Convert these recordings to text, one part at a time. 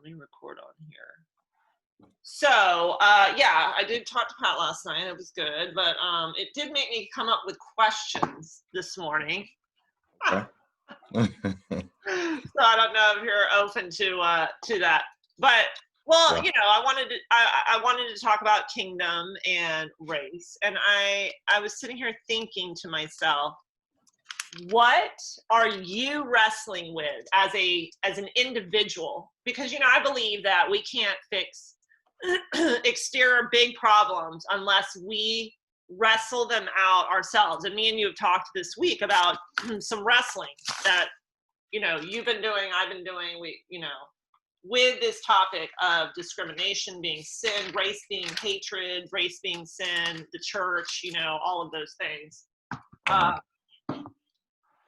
let me record on here. So, yeah, I did talk to Pat last night. It was good, but it did make me come up with questions this morning. Okay. So I don't know if you're open to that, but well, Yeah. I wanted to talk about kingdom and race, and I was sitting here thinking to myself, what are you wrestling with as an individual? Because I believe that we can't fix exterior big problems unless we wrestle them out ourselves. And me and you have talked this week about some wrestling that you've been doing, I've been doing, with this topic of discrimination being sin, race being hatred, race being sin, the church, all of those things.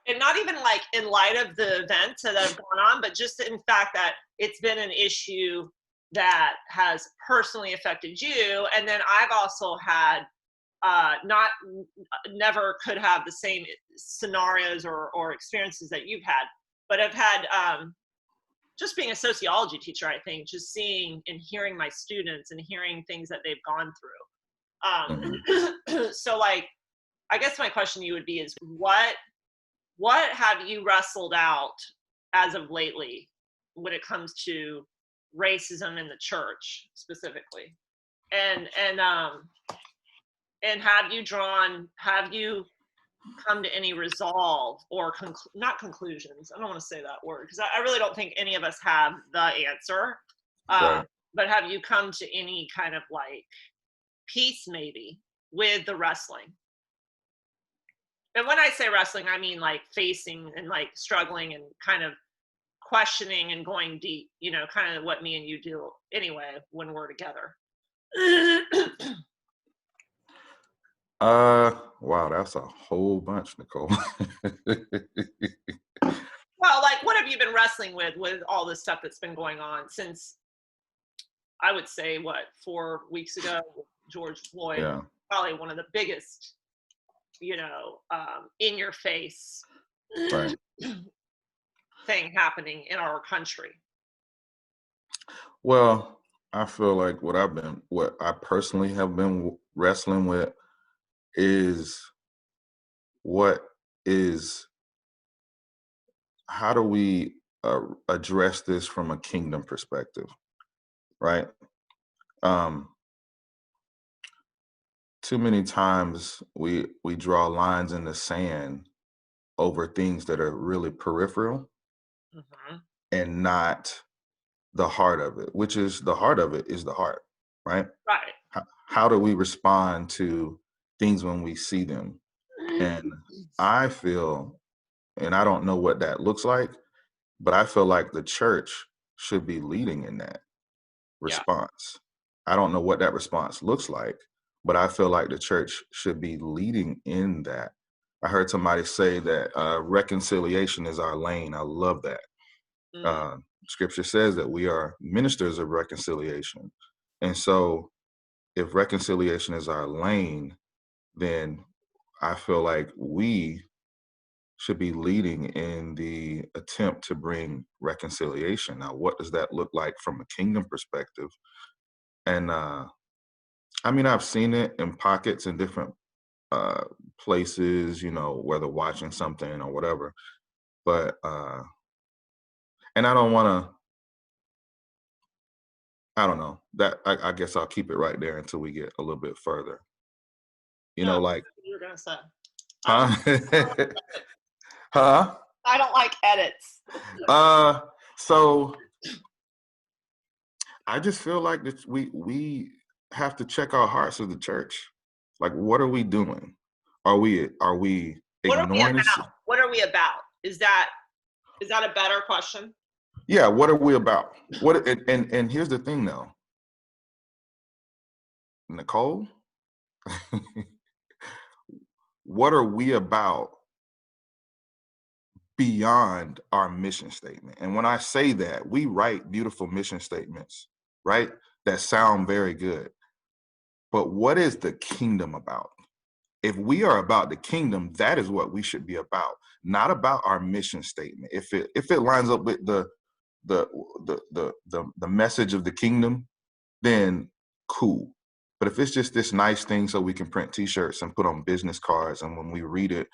And not even like in light of the events that have gone on, but just in fact that it's been an issue that has personally affected you. And then I've also had never could have the same scenarios or experiences that you've had, but I've had just being a sociology teacher, I think, just seeing and hearing my students and hearing things that they've gone through. So like, I guess my question to you would be is what have you wrestled out as of lately when it comes to racism in the church specifically? And have you come to any resolve or not conclusions? I don't want to say that word because I really don't think any of us have the answer. Right. But have you come to any kind of like peace maybe with the wrestling? And when I say wrestling, I mean like facing and like struggling and kind of questioning and going deep, kind of what me and you do anyway when we're together. Wow, that's a whole bunch, Nicole. Well, like what have you been wrestling with all this stuff that's been going on since, I would say, 4 weeks ago, George Floyd, Yeah. probably one of the biggest, in your face Right. thing happening in our country. Well, I feel like what I personally have been wrestling with is how do we address this from a kingdom perspective, right? Too many times we draw lines in the sand over things that are really peripheral and not the heart of it, which is the heart of it is the heart, right? Right. How do we respond to things when we see them? And I feel, and I don't know what that looks like, but I feel like the church should be leading in that response. I don't know what that response looks like, but I feel like the church should be leading in that. I heard somebody say that reconciliation is our lane. I love that. Scripture says that we are ministers of reconciliation. And so if reconciliation is our lane, then I feel like we should be leading in the attempt to bring reconciliation. Now, what does that look like from a kingdom perspective? And I mean, I've seen it in pockets in different places, whether watching something or whatever. But, and I don't want to, I don't know, that I guess I'll keep it right there until we get a little bit further. Like. You're going to say. Huh? Huh? I don't like edits. So I just feel like that we have to check our hearts as the church. Like, what are we doing? Are we ignoring this? What are we about? Is that a better question? Yeah, what are we about? And here's the thing though. Nicole, what are we about beyond our mission statement? And when I say that, we write beautiful mission statements, right? That sound very good. But what is the kingdom about? If we are about the kingdom, that is what we should be about, not about our mission statement. If it lines up with the the message of the kingdom, then cool. But if it's just this nice thing so we can print T-shirts and put on business cards, and when we read it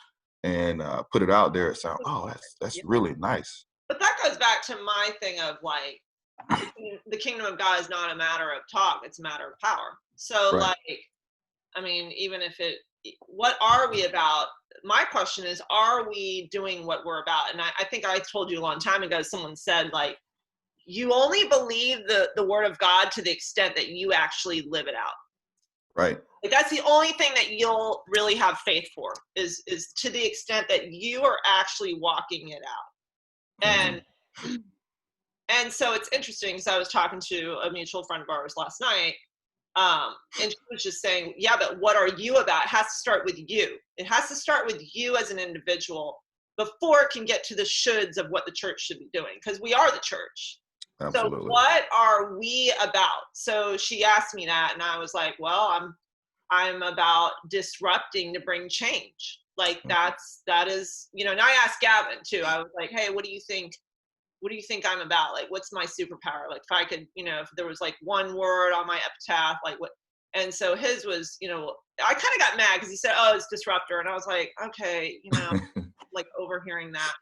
and put it out there, it sounds, oh, that's Yeah. really nice. But that goes back to my thing of like, the kingdom of God is not a matter of talk; it's a matter of power. So, Right. like, I mean, even if what are we about? My question is, are we doing what we're about? And I think I told you a long time ago, someone said, like, you only believe the word of God to the extent that you actually live it out. Right. Like, that's the only thing that you'll really have faith for, is to the extent that you are actually walking it out. Mm-hmm. And so it's interesting, because I was talking to a mutual friend of ours last night, and she was just saying, yeah, but what are you about? It has to start with you. It has to start with you as an individual before it can get to the shoulds of what the church should be doing, because we are the church. So Absolutely. what are we about? So she asked me that, and I was like, well, I'm about disrupting to bring change. Like, that is, and I asked Gavin too. I was like, hey, what do you think I'm about? Like, what's my superpower? Like, if I could, if there was like one word on my epitaph, like what? And so his was, I kind of got mad because he said, oh, it's disruptor. And I was like, okay, like overhearing that.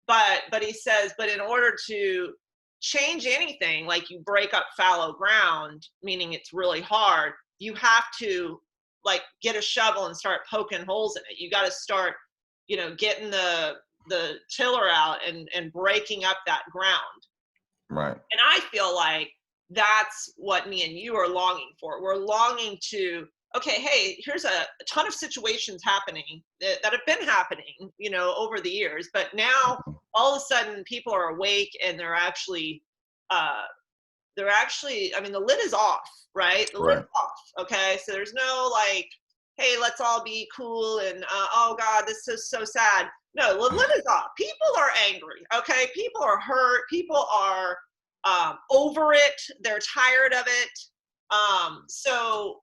But he says, but in order to change anything, like, you break up fallow ground, meaning it's really hard, you have to, like, get a shovel and start poking holes in it. You got to start, getting the tiller out and breaking up that ground. Right. And I feel like that's what me and you are longing for. We're longing to, okay, hey, here's a ton of situations happening that have been happening, over the years, but now all of a sudden people are awake, and they're actually, I mean, the lid is off, right? The lid Right. is off. Okay. So there's no, like, hey, let's all be cool, and oh God, this is so sad. No, the lid is off. People are angry. Okay. People are hurt. People are over it. They're tired of it. So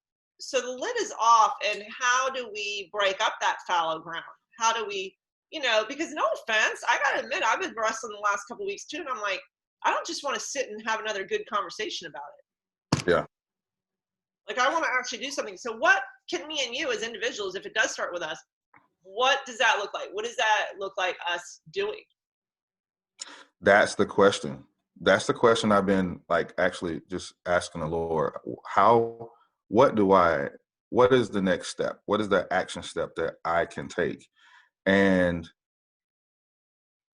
the lid is off. And how do we break up that fallow ground? How do we, because, no offense, I got to admit, I've been wrestling the last couple of weeks too. And I'm like, I don't just want to sit and have another good conversation about it. Yeah. Like, I want to actually do something. So what can me and you as individuals, if it does start with us, what does that look like? What does that look like us doing? That's the question. That's the question I've been, like, actually just asking the Lord. What is the next step? What is the action step that I can take? And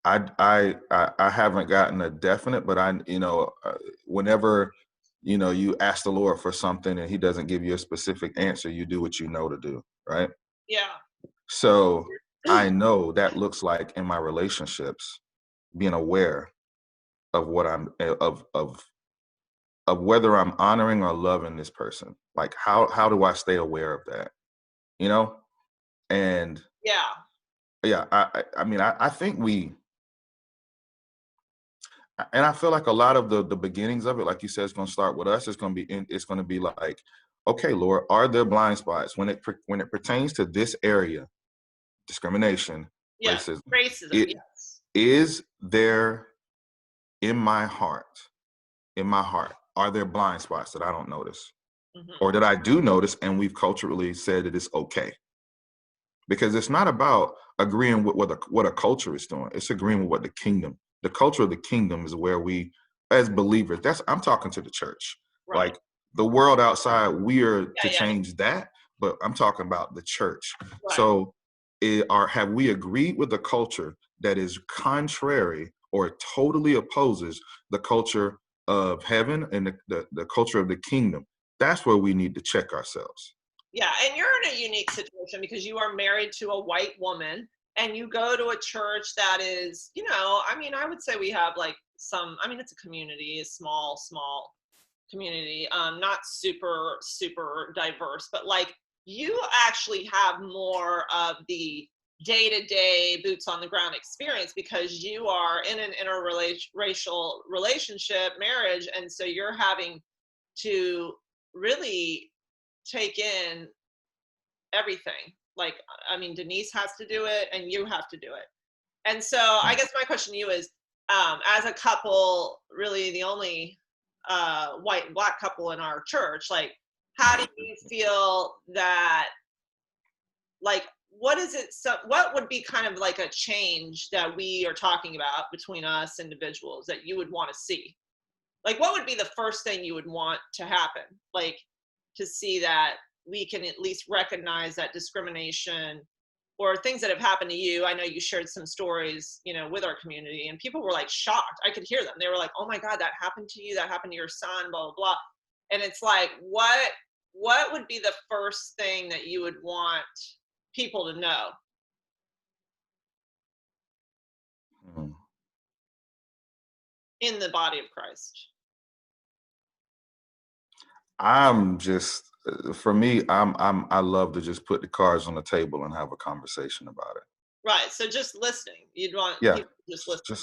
I haven't gotten a definite, but whenever, you ask the Lord for something and he doesn't give you a specific answer, you do what you know to do. Right. Yeah. So I know that looks like, in my relationships, being aware of what of whether I'm honoring or loving this person. Like, how do I stay aware of that? And Yeah. yeah, I mean, I think and I feel like a lot of the beginnings of it, like you said, it's going to start with us. It's going to be like, okay, Lord, are there blind spots when it pertains to this area, discrimination, Yes. racism? Racism. Yes. Is there in my heart, are there blind spots that I don't notice, or that I do notice, and we've culturally said that it's okay? Because it's not about agreeing with what a culture is doing. It's agreeing with what the culture of the kingdom is, where we, as believers, I'm talking to the church. Right. Like, the world outside, we are to Yeah. change that, but I'm talking about the church. Right. So have we agreed with the culture that is contrary or totally opposes the culture of heaven and the culture of the kingdom? That's where we need to check ourselves. Yeah, and you're in a unique situation because you are married to a white woman, and you go to a church that is, I mean, I would say we have like it's a community, a small community, not super, super diverse, but like, you actually have more of the day-to-day boots on the ground experience, because you are in an interracial relationship, marriage, and so you're having to really take in everything. Like, I mean, Denise has to do it, and you have to do it. And so I guess my question to you is, as a couple, really the only white and black couple in our church, like, how do you feel that, like, what is it, so what would be kind of like a change that we are talking about between us individuals that you would want to see? Like, what would be the first thing you would want to happen? Like, to see that we can at least recognize that discrimination or things that have happened to you. I know you shared some stories, with our community, and people were like shocked. I could hear them. They were like, "Oh my God, that happened to you. That happened to your son, blah, blah, blah." And it's like, what would be the first thing that you would want people to know? Mm. In the body of Christ. I'm just for me, I love to just put the cards on the table and have a conversation about it. Right. So just listening. You'd want Yeah, people to just listen.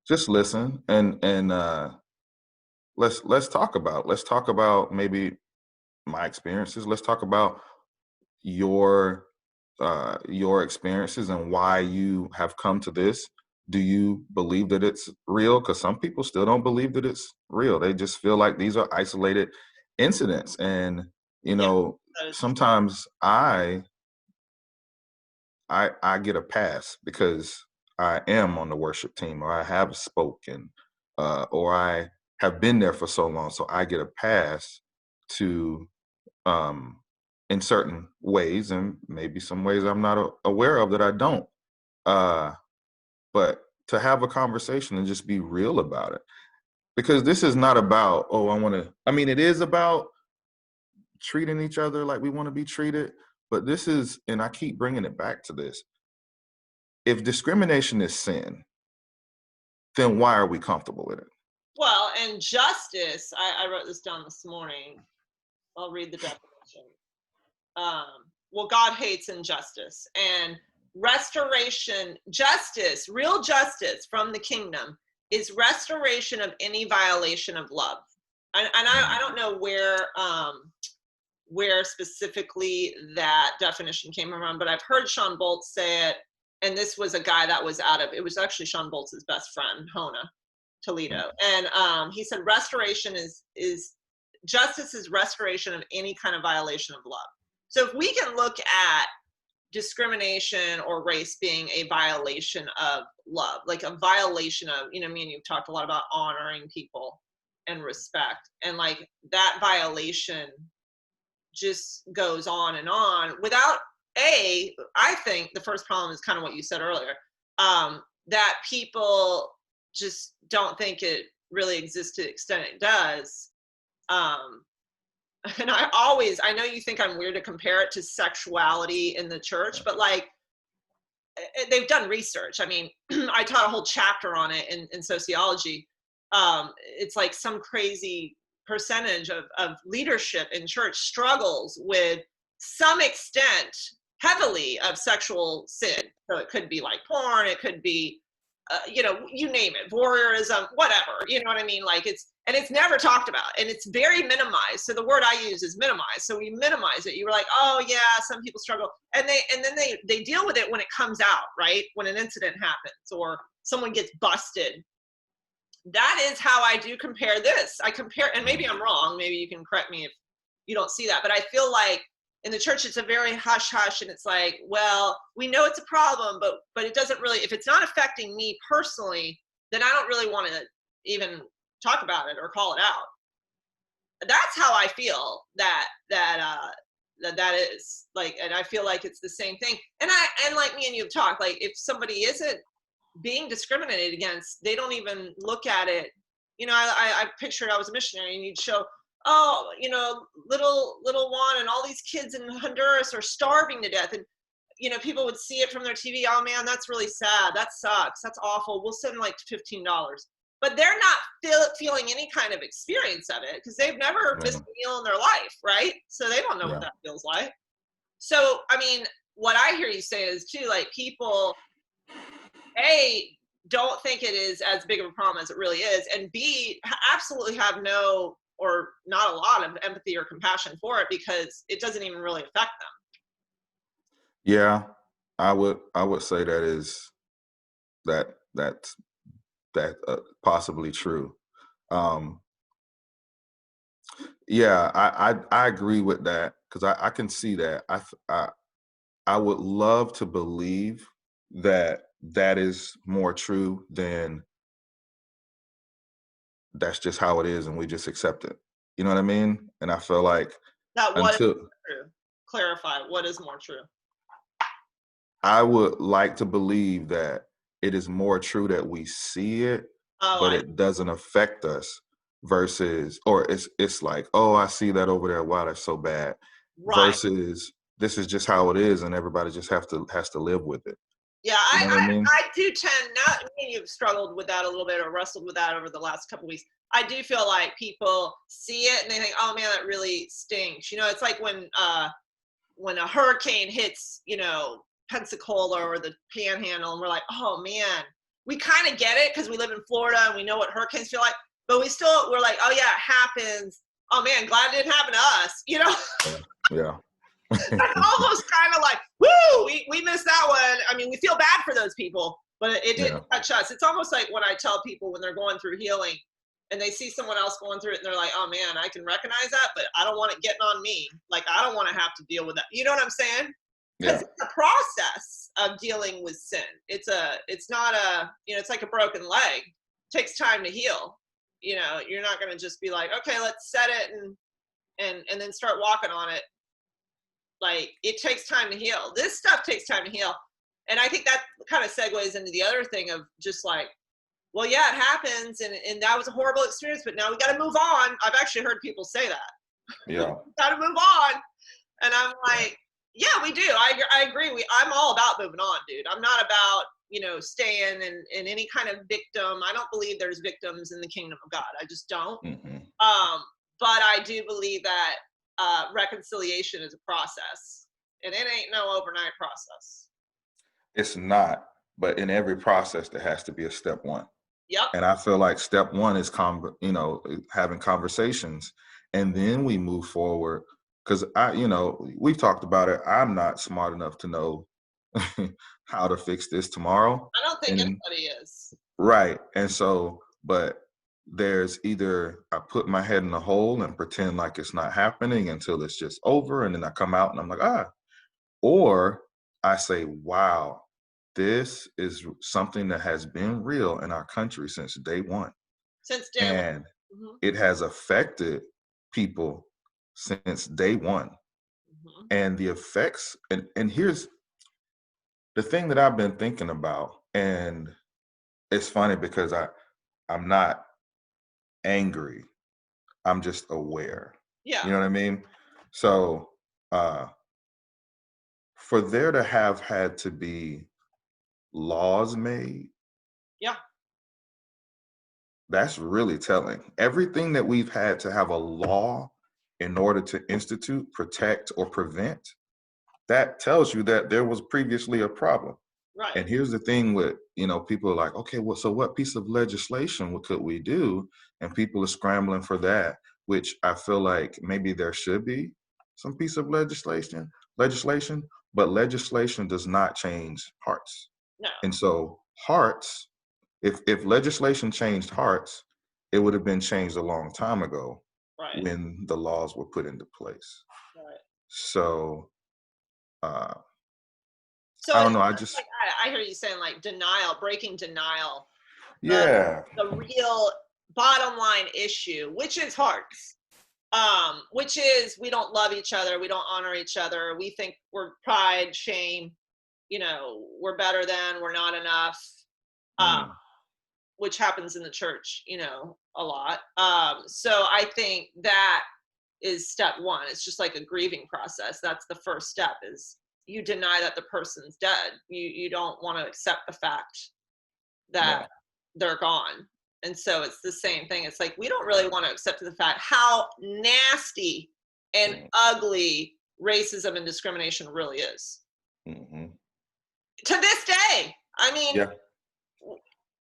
just listen and let's talk about maybe my experiences. Let's talk about your your experiences and why you have come to this. Do you believe that it's real? Because some people still don't believe that it's real. They just feel like these are isolated incidents. And Yeah, that is true. sometimes I get a pass because I am on the worship team, or I have spoken, or I have been there for so long. So I get a pass to, um, in certain ways, and maybe some ways I'm not aware of that I don't. Uh, but to have a conversation and just be real about it, because this is not about, oh, I want to. I mean, it is about treating each other like we want to be treated, but this is, and I keep bringing it back to this. If discrimination is sin, then why are we comfortable with it? Well, and justice, I wrote this down this morning. I'll read the definition. Well, God hates injustice, and justice, real justice from the kingdom is restoration of any violation of love. And I Mm, don't know where specifically that definition came from, but I've heard Sean Bolts say it. And this was a guy that was it was actually Sean Bolts' best friend, Hona mm, Toledo. And he said restoration is justice is restoration of any kind of violation of love. So if we can look at discrimination or race being a violation of love, like a violation of, me and you've talked a lot about honoring people and respect, and like that violation just goes on and on without I think the first problem is kind of what you said earlier, that people just don't think it really exists to the extent it does. um, and I know you think I'm weird to compare it to sexuality in the church, but like, they've done research. I mean, I taught a whole chapter on it in sociology. It's like some crazy percentage of leadership in church struggles with some extent heavily of sexual sin. So it could be like porn, it could be, you name it, voyeurism, whatever. You know what I mean? Like it's never talked about, and it's very minimized. So the word I use is minimize. So we minimize it. You were like, oh yeah, some people struggle, and then they deal with it when it comes out, right? When an incident happens or someone gets busted. That is how I do compare this. I compare, and maybe mm. I'm wrong. Maybe you can correct me if you don't see that. But I feel like in the church, it's a very hush hush, and it's like, well, we know it's a problem, but it doesn't really. If it's not affecting me personally, then I don't really want to even talk about it or call it out. That's how I feel that is like, and I feel like it's the same thing. And like me and you have talked, like if somebody isn't being discriminated against, they don't even look at it. I pictured I was a missionary, and you'd show, oh, little Juan and all these kids in Honduras are starving to death, and people would see it from their TV. Oh man, that's really sad. That sucks. That's awful. We'll send like $15. But they're not feeling any kind of experience of it because they've never missed Yeah, a meal in their life, right? So they don't know what yeah, that feels like. So, I mean, what I hear you say is too, like, people, A, don't think it is as big of a problem as it really is, and B, absolutely have no or not a lot of empathy or compassion for it because it doesn't even really affect them. yeah. I would say that is that that's that possibly true. Um, yeah, I agree with that because I can see that. I would love to believe that that is more true than that's just how it is and we just accept it. You know what I mean? And I feel like That what is until true? Clarify, what is more true? I would like to believe that it is more true that we see it, Oh, but it doesn't affect us versus, or it's like, oh, I see that over there. Wow, that's so bad. right. Versus this is just how it is, and everybody just has to live with it. Yeah, You know what I mean? I do tend, not, I mean, you've struggled with that a little bit or wrestled with that over the last couple weeks. I do feel like people see it and they think, oh man, that really stinks. You know, it's like when a hurricane hits, you know, Pensacola or the Panhandle, and we're like, oh man, we kind of get it because we live in Florida and we know what hurricanes feel like, but we're like, oh yeah, it happens. Oh man, glad it didn't happen to us. You know, Yeah. that's almost kind of like, woo, we missed that one. I mean, we feel bad for those people, but it Yeah. didn't touch us. It's almost like when I tell people when they're going through healing and they see someone else going through it and they're like, oh man, I can recognize that, but I don't want it getting on me. Like, I don't want to have to deal with that. You know what I'm saying? Because Yeah. it's a process of dealing with sin. It's not a, you know, it's like a broken leg. It takes time to heal. You know, you're not going to just be like, okay, let's set it and then start walking on it. Like, it takes time to heal. This stuff takes time to heal. And I think that kind of segues into the other thing of just like, well, yeah, it happens. And that was a horrible experience, but now we got to move on. I've actually heard people say that. Yeah. Got to move on. And I'm like, yeah, we do. I agree. I'm all about moving on, dude. I'm not about, you know, staying in any kind of victim. I don't believe there's victims in the kingdom of God. I just don't. Hmm. But I do believe that reconciliation is a process, and it ain't no overnight process. It's not, but in every process, there has to be a step one. Yep. And I feel like step one is having conversations, and then we move forward. Because we've talked about it. I'm not smart enough to know how to fix this tomorrow. I don't think And anybody is. right. And so, but there's either I put my head in a hole and pretend like it's not happening until it's just over, and then I come out and I'm like, or I say, wow, this is something that has been real in our country since day one. Since day one. And Mm-hmm. it has affected people since day one. Mm-hmm. And the effects, and here's the thing that I've been thinking about. And it's funny because I'm not angry. I'm just aware. Yeah. You know what I mean? So for there to have had to be laws made, Yeah. that's really telling. Everything that we've had to have a law in order to institute, protect, or prevent, that tells you that there was previously a problem. Right. And here's the thing with, people are like, okay, well, so what piece of legislation could we do? And people are scrambling for that, which I feel like maybe there should be some piece of legislation, but legislation does not change hearts. No. And so hearts, if legislation changed hearts, it would have been changed a long time ago. Right. When the laws were put into place. Right. So So I it's don't know. like, I hear you saying like denial, breaking denial. Yeah. The real bottom line issue, which is hearts, which is we don't love each other, we don't honor each other, we think we're pride, shame, we're better than, we're not enough, which happens in the church, a lot. So I think that is step one. It's just like a grieving process. That's the first step, is you deny that the person's dead. You don't want to accept the fact that they're gone. And so it's the same thing. It's like, we don't really want to accept the fact how nasty and ugly racism and discrimination really is. Mm-hmm. To this day. I mean, yeah.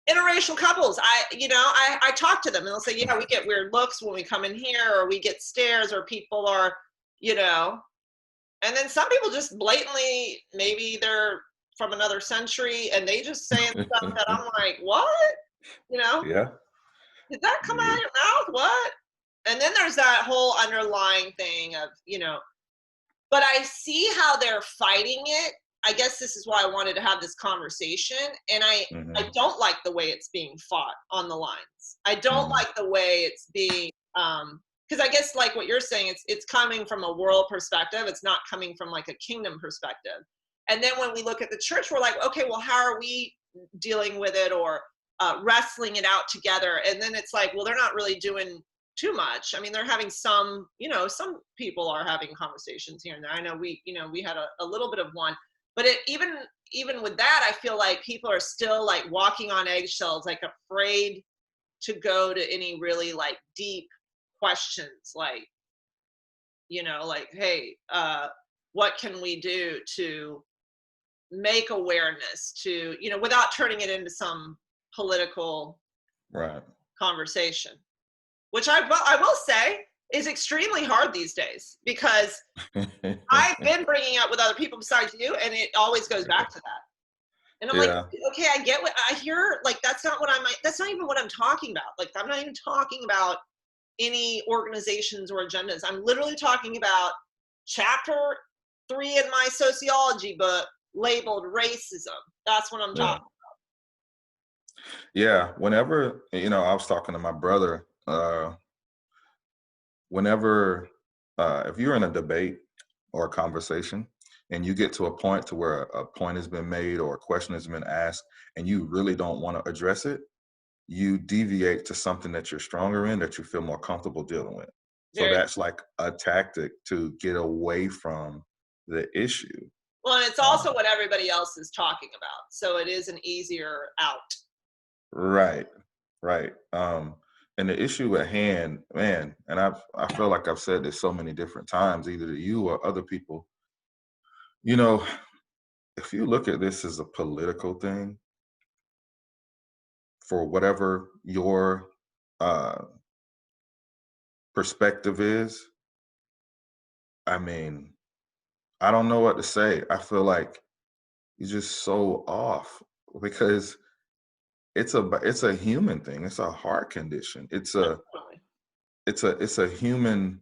Interracial couples, I talk to them and they'll say, we get weird looks when we come in here, or we get stares, or people are, and then some people just blatantly, maybe they're from another century and they just saying stuff that I'm like, what? You know, Yeah. did that come out Yeah. of your mouth? What? And then there's that whole underlying thing of, but I see how they're fighting it. I guess this is why I wanted to have this conversation. And I Hmm. don't like the way it's being fought on the lines. I don't Hmm. like the way it's being, because I guess like what you're saying, it's coming from a world perspective. It's not coming from like a kingdom perspective. And then when we look at the church, we're like, okay, well, how are we dealing with it or wrestling it out together? And then it's like, well, they're not really doing too much. I mean, they're having some, some people are having conversations here and there. I know we had a little bit of one, but even with that, I feel like people are still like walking on eggshells, like afraid to go to any really like deep questions, like, like, hey, what can we do to make awareness to, without turning it into some political Right. conversation, which I will say is extremely hard these days because I've been bringing up with other people besides you, and it always goes back to that. And I'm like, Yeah. okay, I get what I hear. Like, that's not that's not even what I'm talking about. Like, I'm not even talking about any organizations or agendas. I'm literally talking about chapter 3 in my sociology book labeled racism. That's what I'm Yeah. talking. Yeah. Whenever, I was talking to my brother, whenever, if you're in a debate or a conversation and you get to a point to where a point has been made or a question has been asked and you really don't want to address it, you deviate to something that you're stronger in, that you feel more comfortable dealing with. So Very that's like a tactic to get away from the issue. well, and it's Um, also what everybody else is talking about. So it is an easier out. right, right. And the issue at hand, man, and I feel like I've said this so many different times, either to you or other people. You know, if you look at this as a political thing, for whatever your uh, perspective is, I mean, I don't know what to say. I feel like you're just so off because it's a human thing. It's a heart condition. It's a human,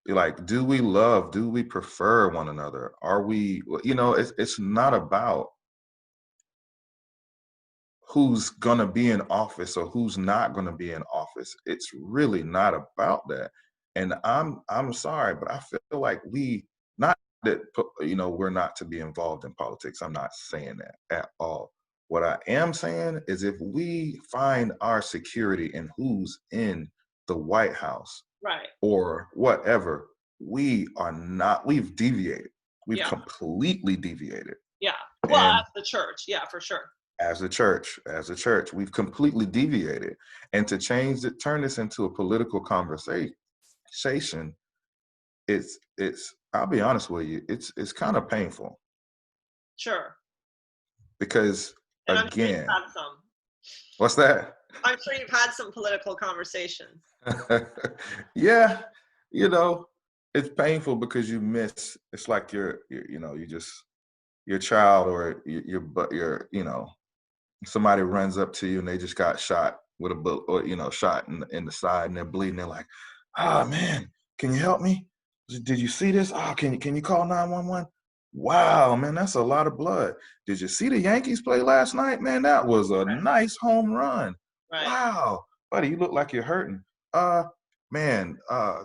like, do we love, do we prefer one another? Are we, it's not about who's going to be in office or who's not going to be in office. It's really not about that. And I'm sorry, but I feel like not that, we're not to be involved in politics. I'm not saying that at all. What I am saying is if we find our security in who's in the White House Right. or whatever, we've deviated. We've Yeah. completely deviated. Yeah. Well, And as the church. Yeah, for sure. as a church, we've completely deviated. And to turn this into a political conversation, I'll be honest with you, it's kind of painful Sure. because, And I'm sure you've again, had some. what's that? I'm sure you've had some political conversations. Yeah, you know, it's painful because it's like you just your child or somebody runs up to you and they just got shot with a bullet or shot in the side and they're bleeding. They're like, "Ah, man, can you help me? Did you see this? Oh, can you call 911? Wow, man, that's a lot of blood. Did you see the Yankees play last night? Man, that was a nice home run. Right. Wow, buddy, you look like you're hurting. Uh, man, I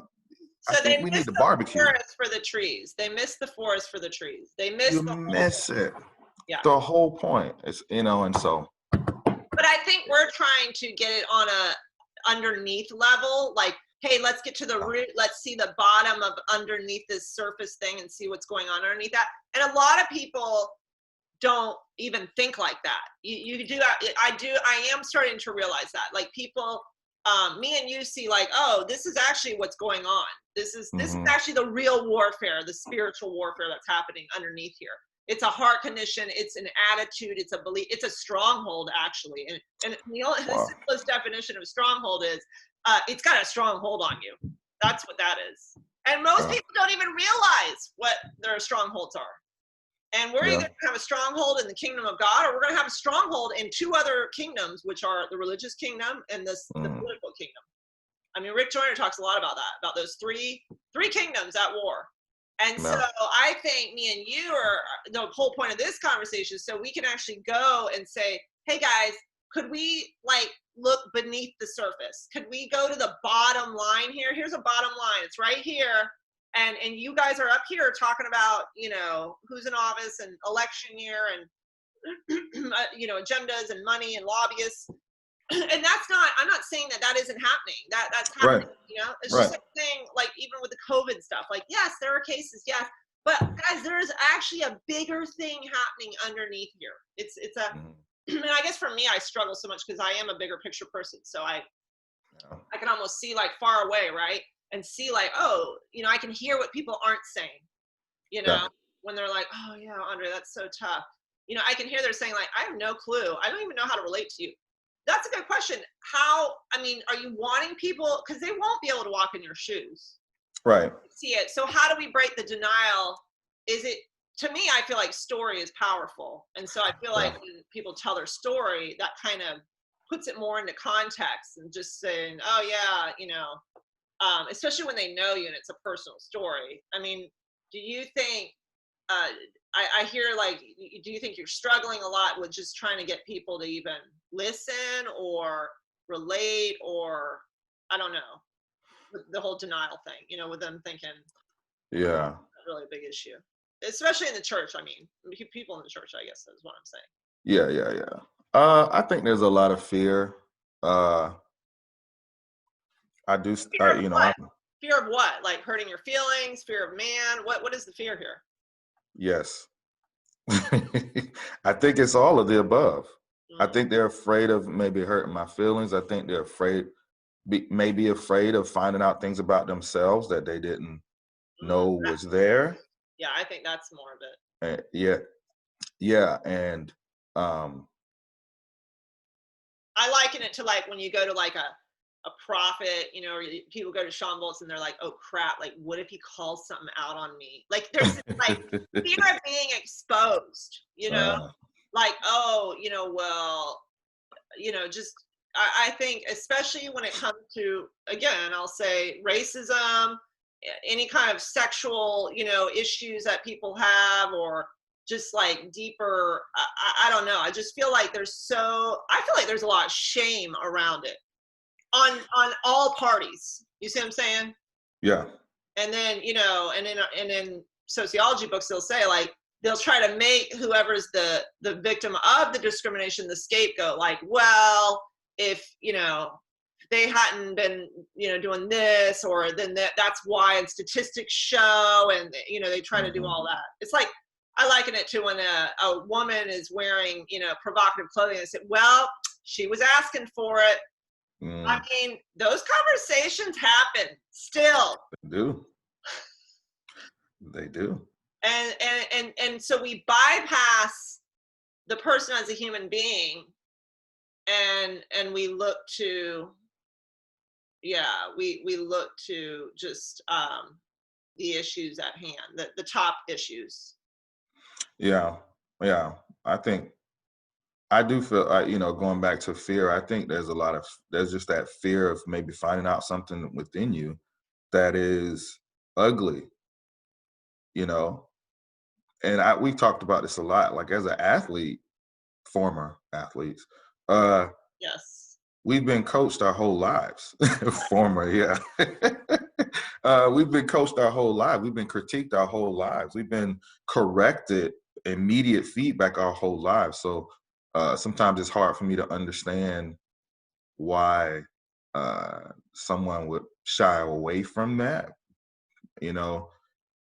So they think we miss need to the barbecue. forest for the trees. They miss the forest for the trees. They miss You the whole thing. miss it. Yeah. The whole point is, and so But I think we're trying to get it on a underneath level, like, hey, let's get to the root. Let's see the bottom of underneath this surface thing and see what's going on underneath that. And a lot of people don't even think like that. You do. I am starting to realize that. Like people, me and you see like, oh, this is actually what's going on. This is mhm, actually the real warfare, the spiritual warfare that's happening underneath here. It's a heart condition. It's an attitude. It's a belief. It's a stronghold, actually. And the wow. simplest definition of stronghold is it's got a stronghold on you. That's what that is. And most Uh, people don't even realize what their strongholds are. And we're either Yeah. going to have a stronghold in the kingdom of God, or we're going to have a stronghold in two other kingdoms, which are the religious kingdom and the political kingdom. I mean, Rick Joyner talks a lot about that, about those three kingdoms at war. And so Yeah. I think me and you are the whole point of this conversation, so we can actually go and say, hey guys, could we like look beneath the surface? Could we go to the bottom line here? Here's a bottom line. It's right here. And you guys are up here talking about, you know, who's in office and election year and you know, agendas and money and lobbyists. And that's not, I'm not saying that isn't happening. That's happening, Right. you know? It's Right. just a thing, like even with the COVID stuff, like, yes, there are cases, yes. But guys, there is actually a bigger thing happening underneath here. It's a, and I guess for me, I struggle so much because I am a bigger picture person. So I can almost see like far away, right? And see like, oh, you know, I can hear what people aren't saying, you know, when they're like, oh yeah, Andre, that's so tough. You know, I can hear they're saying like, I have no clue. I don't even know how to relate to you. That's a good question. How, I mean, are you wanting people, because they won't be able to walk in your shoes. Right. See it. So how do we break the denial? Is it, to me, I feel like story is powerful. And so I feel like when people tell their story, that kind of puts it more into context and just saying, oh yeah, you know, especially when they know you and it's a personal story. I mean, do you think, I hear like, do you think you're struggling a lot with just trying to get people to even listen or relate, or I don't know, with the whole denial thing, you know, with them thinking Yeah. that's really a big issue, especially in the church. I mean, people in the church, I guess is what I'm saying. Yeah. I think there's a lot of fear. I do, Fear of you know, what? Fear of what? Like hurting your feelings, fear of man? What is the fear here? yes. I think it's all of the above. I Mm. think they're afraid of maybe hurting my feelings. I think they're afraid, maybe afraid of finding out things about themselves that they didn't know was there. Yeah, I think that's more of it. Yeah, and um, I liken it to like when you go to like a prophet, you know, or people go to Sean Bolts and they're like, oh crap, like what if he calls something out on me? Like there's this like fear of being exposed, you know, like, oh, you know, well, you know, just I think especially when it comes to, again, I'll say racism, any kind of sexual, you know, issues that people have, or just like deeper, I don't know. I just feel like I feel like there's a lot of shame around it on all parties. You see what I'm saying? yeah, And then, you know, and in sociology books, they'll say like, they'll try to make whoever's the victim of the discrimination the scapegoat. Like, well, if, you know, they hadn't been, you know, doing this, or then that's why, and statistics show, and, you know, they try to do all that. It's like, I liken it to when a woman is wearing, you know, provocative clothing and said, well, she was asking for it. I mean, those conversations happen still. they do. And so we bypass the person as a human being, and we look to, yeah, we look to just the issues at hand, the top issues. Yeah, I think I do feel, you know, going back to fear, I think there's just that fear of maybe finding out something within you that is ugly, you know. And we've talked about this a lot. Like as an athlete, former athletes, Yes. we've been coached our whole lives. Former, yeah. We've been coached our whole lives. We've been critiqued our whole lives. We've been corrected, immediate feedback our whole lives. So sometimes it's hard for me to understand why someone would shy away from that. You know,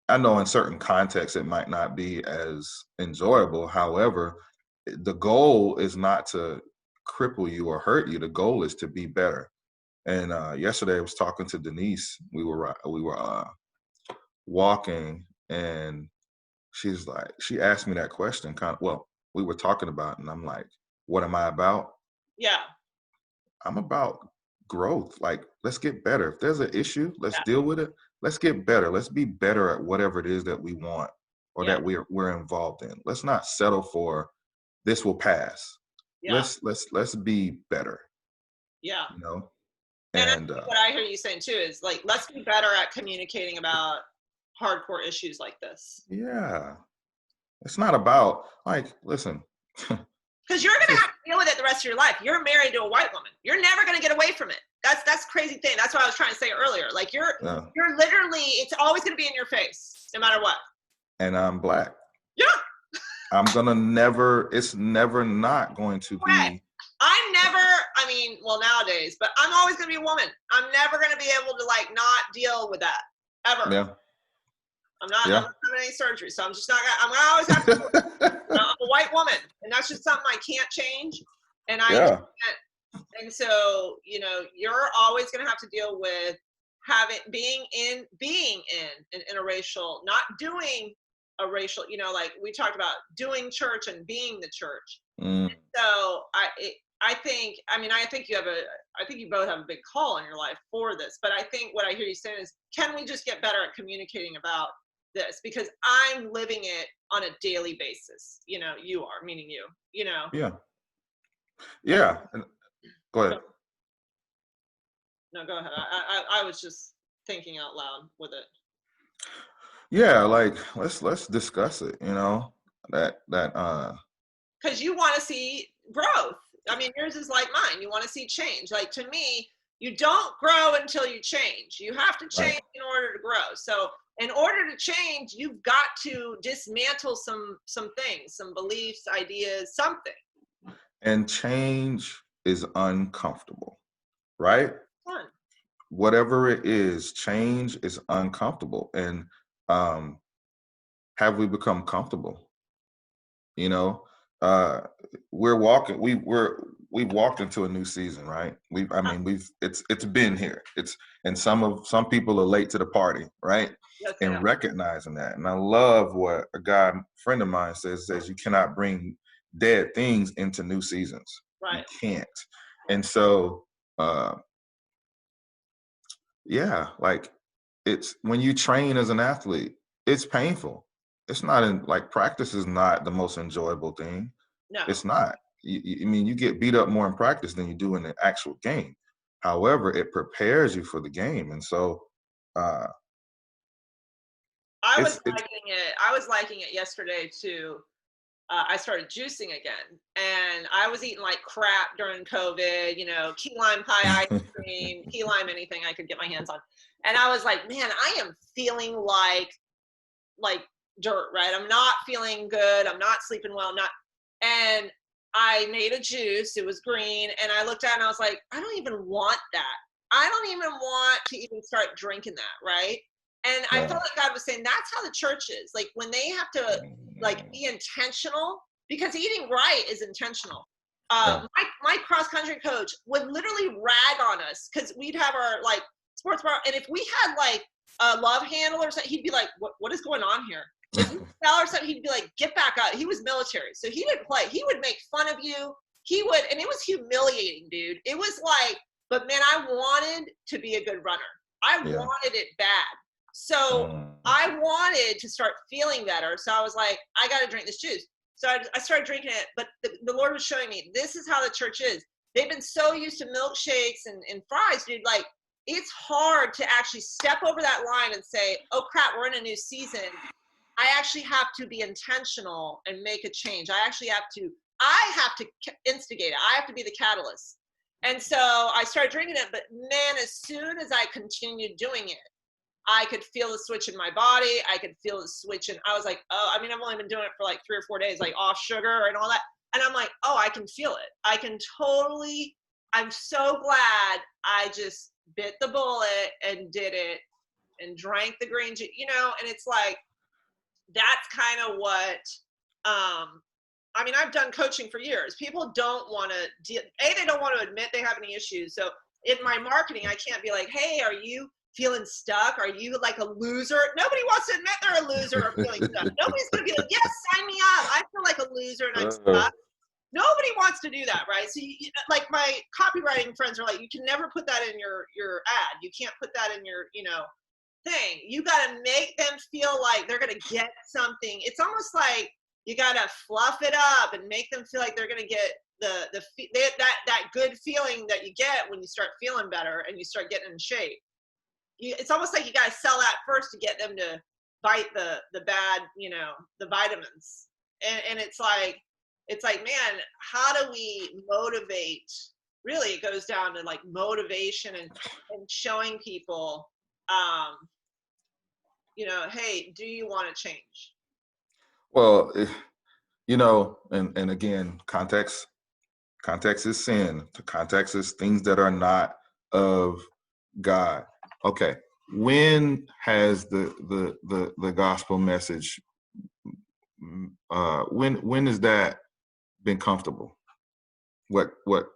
I know in certain contexts it might not be as enjoyable. However, the goal is not to cripple you or hurt you. The goal is to be better. And yesterday I was talking to Denise. We were walking, and she asked me that question. Well, we were talking about, and I'm like, "What am I about?" Yeah. I'm about growth. Like, let's get better. If there's an issue, let's Yeah. deal with it. Let's get better. Let's be better at whatever it is that we want or Yeah. that we're involved in. Let's not settle for this will pass. Yeah. Let's be better, Yeah. you know? And I And think what I hear you saying too is like, let's be better at communicating about hardcore issues like this. yeah, it's not about like, listen, Because you're this gonna is have to deal with it the rest of your life. You're married to a white woman. You're never gonna get away from it. That's crazy thing. That's what I was trying to say earlier. Like you're literally, it's always gonna be in your face, no matter what. and I'm Black. Yeah. It's never not going to Right. be. I mean, well nowadays, but I'm always gonna be a woman. I'm never gonna be able to like not deal with that ever. Yeah. I'm not Yeah. having any surgery, so I'm just not gonna. I'm gonna always have to. I'm a white woman, and that's just something I can't change. And I Yeah. can't. And so, you're always gonna have to deal with being in an interracial, not doing a racial. Like we talked about doing church and being the church. Mm. So I think you both have a big call in your life for this. But I think what I hear you saying is, can we just get better at communicating about this? Because I'm living it on a daily basis. You are, meaning you. Yeah. Yeah. Go ahead. No, go ahead. I was just thinking out loud with it. Yeah, like let's discuss it, that Because you want to see growth. I mean, yours is like mine. You want to see change. Like to me, you don't grow until you change. You have to change right. in order to grow. So in order to change, you've got to dismantle some things, some beliefs, ideas, something. And change is uncomfortable, right? Fun. Whatever it is, change is uncomfortable. And have we become comfortable? We're walking. We've walked into a new season, right? It's been here. And some people are late to the party, right? Yes, And recognizing that. And I love what a friend of mine says you cannot bring dead things into new seasons. Right. You can't. And so yeah, like it's when you train as an athlete, it's painful. It's not practice is not the most enjoyable thing. No. It's not. You get beat up more in practice than you do in the actual game. However, it prepares you for the game. And so I was liking it yesterday too. I started juicing again, and I was eating like crap during COVID, key lime pie, ice cream, key lime, anything I could get my hands on. And I was like, man, I am feeling like dirt, right? I'm not feeling good. I'm not sleeping well. And I made a juice. It was green. And I looked at it and I was like, I don't even want that. I don't even want to even start drinking that, right? And I felt like God was saying, that's how the church is. Like when they have to be intentional, because eating right is intentional. My cross country coach would literally rag on us because we'd have our sports bar. And if we had a love handle or something, he'd be like, what is going on here? If we fell or something, he'd be like, get back up. He was military. So he would make fun of you. And it was humiliating, dude. It was but man, I wanted to be a good runner. I wanted it bad. So I wanted to start feeling better. So I was like, I got to drink this juice. So I started drinking it. But the Lord was showing me, this is how the church is. They've been so used to milkshakes and fries, dude. It's hard to actually step over that line and say, oh crap, we're in a new season. I actually have to be intentional and make a change. I have to instigate it. I have to be the catalyst. And so I started drinking it, but man, as soon as I continued doing it, I could feel the switch in my body. I could feel the switch. And I was like, I've only been doing it for 3 or 4 days, off sugar and all that. And I'm like, I can feel it. I'm so glad I just bit the bullet and did it and drank the green juice, and it's that's kind of what, I've done coaching for years. People don't want to, they don't want to admit they have any issues. So in my marketing, I can't be like, hey, are you feeling stuck? Are you a loser? Nobody wants to admit they're a loser or feeling stuck. Nobody's going to be like, yes, sign me up. I feel like a loser and I'm stuck. Nobody wants to do that, right? So my copywriting friends are like, you can never put that in your ad. You can't put that in your, thing. You got to make them feel like they're going to get something. It's almost like you got to fluff it up and make them feel like they're going to get that good feeling that you get when you start feeling better and you start getting in shape. It's almost like you got to sell that first to get them to bite the bad, the vitamins. And it's like, man, how do we motivate? Really, it goes down to like motivation and showing people, hey, do you want to change? Well, and again, context is sin. The context is things that are not of God. Okay. When has the gospel message, when has that been comfortable? Well, the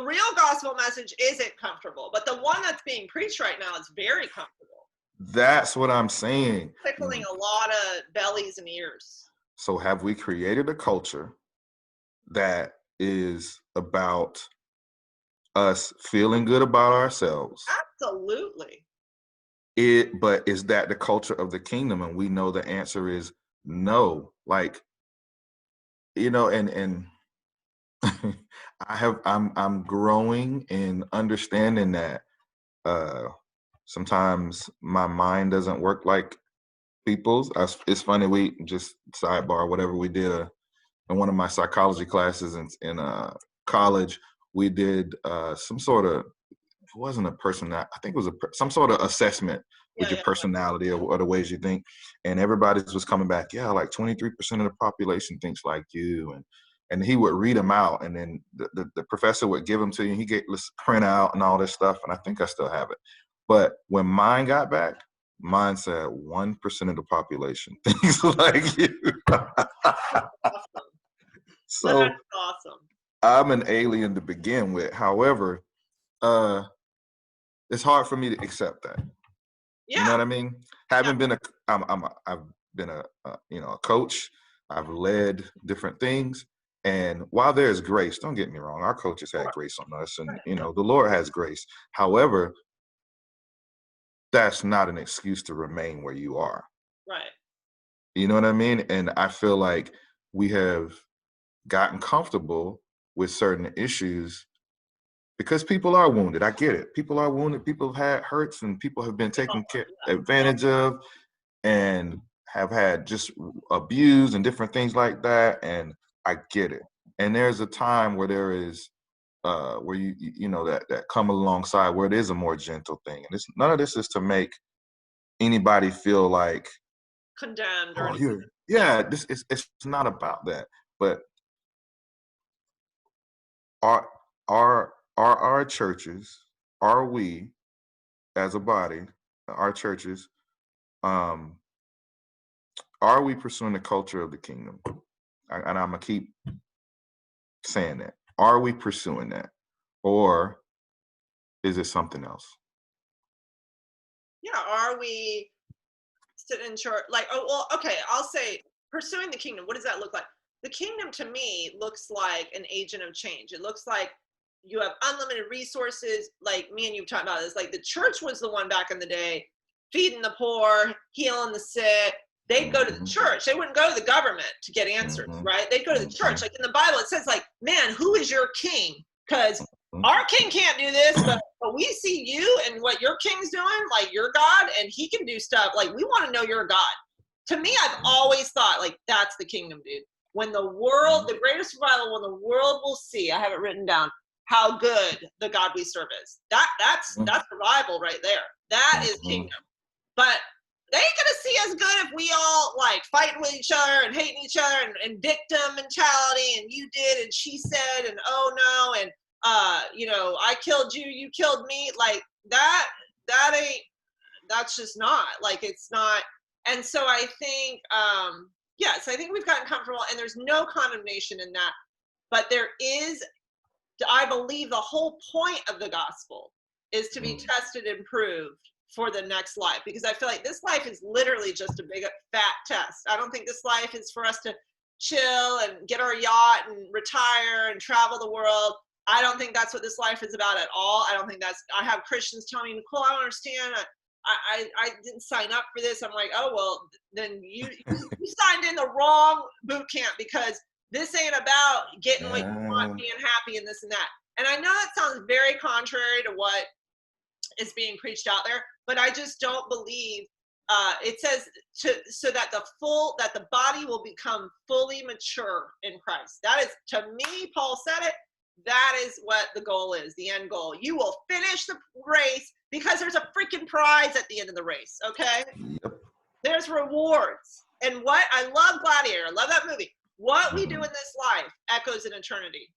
real gospel message isn't comfortable, but the one that's being preached right now is very comfortable. That's what I'm saying. Tickling a lot of bellies and ears. So have we created a culture that is about us feeling good about ourselves? Absolutely. But is that the culture of the kingdom? And we know the answer is no. Like, and I'm growing in understanding that sometimes my mind doesn't work like people's. It's funny, we just sidebar, whatever, we did in one of my psychology classes in college, we did some sort of, it wasn't a personality, I think it was some sort of assessment with your personality or the ways you think, and everybody was coming back, like 23% of the population thinks like you, and he would read them out, and then the professor would give them to you, and he gave this print out and all this stuff, and I think I still have it. But when mine got back, mine said 1% of the population thinks like you. So that's awesome. I'm an alien to begin with. However, it's hard for me to accept that. Yeah. You know what I mean? I've been a coach. I've led different things. And while there is grace, don't get me wrong, our coaches had grace on us, and the Lord has grace. However, that's not an excuse to remain where you are. Right. You know what I mean? And I feel like we have gotten comfortable with certain issues because people are wounded. I get it. People are wounded. People have had hurts, and people have been taken advantage of and have had just abused and different things like that. And I get it. And there's a time where there is where that come alongside where it is a more gentle thing. And none of this is to make anybody feel like condemned or this it's not about that. But are our churches, are we as a body, our churches, are we pursuing the culture of the kingdom? And I'm gonna keep saying that. Are we pursuing that, or is it something else? Yeah, are we sitting in church? Like, okay, I'll say pursuing the kingdom. What does that look like? The kingdom to me looks like an agent of change. It looks like you have unlimited resources. Like me and you talked about this. Like the church was the one back in the day, feeding the poor, healing the sick. They'd go to the church. They wouldn't go to the government to get answers, right? They'd go to the church. Like in the Bible, it says like, man, who is your king? Because our king can't do this, but we see you and what your king's doing, like your God, and he can do stuff. Like we want to know your God. To me, I've always thought like that's the kingdom, dude. When the world, the greatest survival, when the world will see, I have it written down, how good the God we serve is. That's survival right there. That is kingdom. But they ain't gonna see us good if we all like fighting with each other and hating each other and victim mentality and you did and she said and oh no and I killed you, you killed me. Like that's just not, like, it's not. And so I think yes, I think we've gotten comfortable and there's no condemnation in that, but there is, I believe the whole point of the gospel is to be tested and proved for the next life, because I feel like this life is literally just a big fat test. I don't think this life is for us to chill and get our yacht and retire and travel the world. I don't think that's what this life is about at all. I don't think I have Christians telling me, Nicole, I don't understand. I didn't sign up for this. I'm like, oh, well, then you signed in the wrong boot camp, because this ain't about getting what you want, being happy, and this and that. And I know that sounds very contrary to what is being preached out there, but I just don't believe it says so that the body will become fully mature in Christ. That is, to me, Paul said it, that is what the goal is, the end goal. You will finish the race because there's a freaking prize at the end of the race, okay? Yep. There's rewards. And what I love Gladiator, I love that movie. What we do in this life echoes in eternity.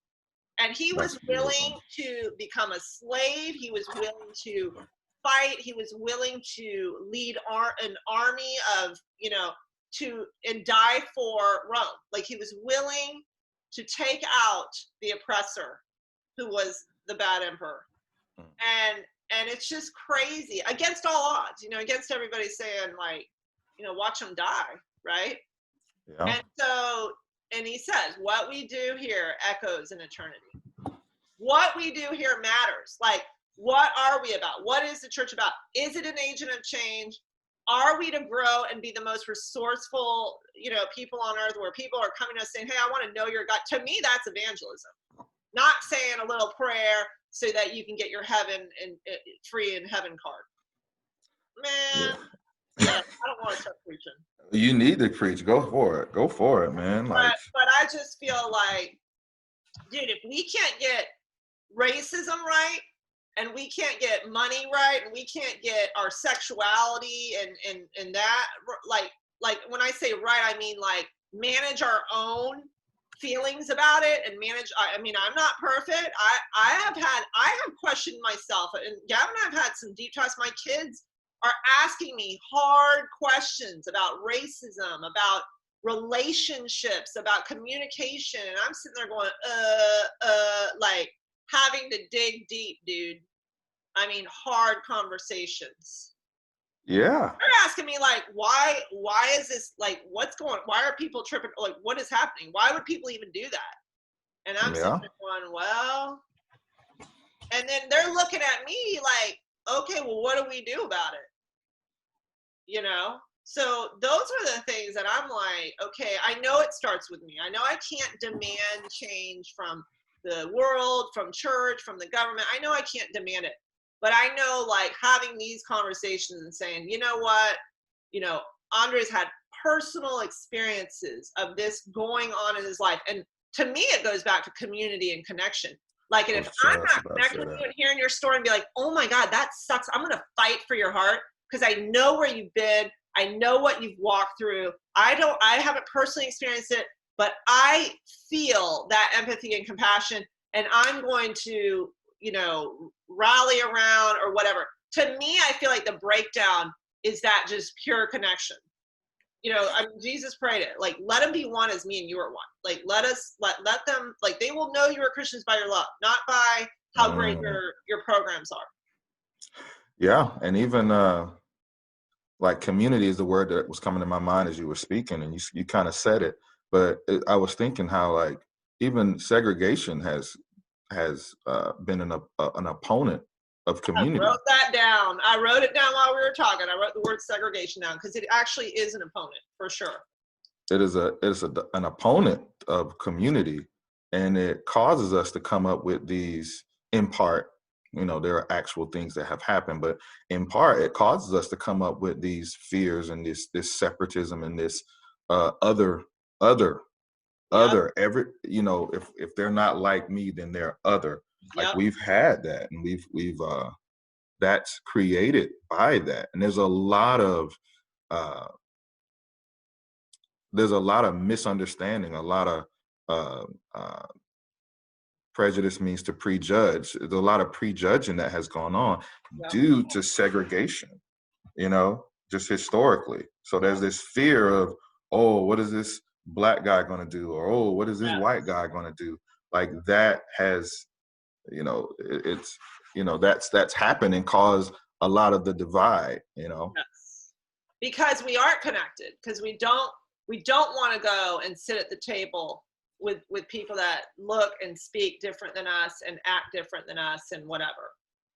And he was willing to become a slave. He was willing to fight. He was willing to lead an army of, and die for Rome. Like, he was willing to take out the oppressor, who was the bad emperor. And it's just crazy, against all odds, against everybody saying, like, watch them die, right? Yeah. And he says, what we do here echoes in eternity. What we do here matters. Like, what are we about? What is the church about? Is it an agent of change? Are we to grow and be the most resourceful, people on earth, where people are coming to us saying, hey, I want to know your God? To me, that's evangelism. Not saying a little prayer so that you can get your heaven and free in heaven card. Man, yeah, I don't want to start preaching. You need to preach. Go for it, man. Like, but I just feel like, dude, if we can't get racism right, and we can't get money right, and we can't get our sexuality and that, like when I say right, I mean like manage our own feelings about it, and manage. I mean, I'm not perfect. I have questioned myself, and Gavin and I've had some deep talks. My kids are asking me hard questions about racism, about relationships, about communication, and I'm sitting there going, like, having to dig deep, dude. I mean, hard conversations. yeah. They're asking me, like, why is this, like, what's going, why are people tripping? Like, what is happening? Why would people even do that? And I'm sitting there going, well, and then they're looking at me like, okay, well, what do we do about it? So those are the things that I'm like, okay, I know it starts with me. I know I can't demand change from the world, from church, from the government. I know I can't demand it. But I know, like, having these conversations and saying, you know what, Andrei's had personal experiences of this going on in his life. And to me, it goes back to community and connection. Like, and if I'm not connecting with you and hearing your story and be like, oh my God, that sucks, I'm going to fight for your heart, because I know where you've been. I know what you've walked through. I haven't personally experienced it, but I feel that empathy and compassion, and I'm going to, rally around or whatever. To me, I feel like the breakdown is that just pure connection. I mean, Jesus prayed it, like, let them be one as me and you are one. Like, let them, like, they will know you are Christians by your love, not by how great your programs are. Yeah. And even, like, community is the word that was coming to my mind as you were speaking, and you kind of said it, but I was thinking how, like, even segregation has been an opponent of community. I wrote that down. I wrote it down while we were talking. I wrote the word segregation down, because it actually is an opponent, for sure. It is an opponent of community, and it causes us to come up with these, in part, there are actual things that have happened, but in part, it causes us to come up with these fears and this separatism and this other, every, if they're not like me, then they're other. Like, we've had that, and we've that's created by that. And there's a lot of misunderstanding, a lot of prejudice means to prejudge. There's a lot of prejudging that has gone on due to segregation, just historically. So there's this fear of, oh, what is this Black guy going to do? Or, oh, what is this white guy going to do? Like, that has, it's, that's happened and caused a lot of the divide, Yes. Because we aren't connected, because we don't want to go and sit at the table with people that look and speak different than us and act different than us and whatever.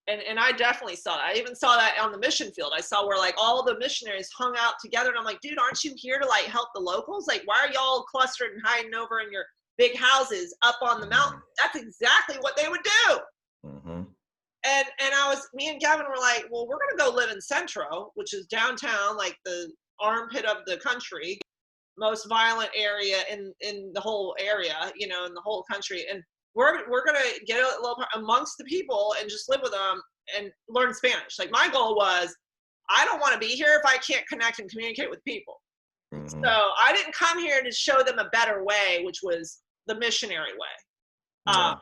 And I definitely saw that. I even saw that on the mission field. I saw where like all the missionaries hung out together, and I'm like, dude, aren't you here to like help the locals? Like, why are y'all clustered and hiding over in your big houses up on the mountain? That's exactly what they would do. Mm-hmm. And me and Gavin were like, well, we're gonna go live in Centro, which is downtown, like the armpit of the country, most violent area in the whole area, in the whole country. And we're gonna get a little amongst the people and just live with them and learn Spanish. Like my goal was, I don't want to be here if I can't connect and communicate with people. Mm-hmm. So I didn't come here to show them a better way, which was the missionary way. Yeah.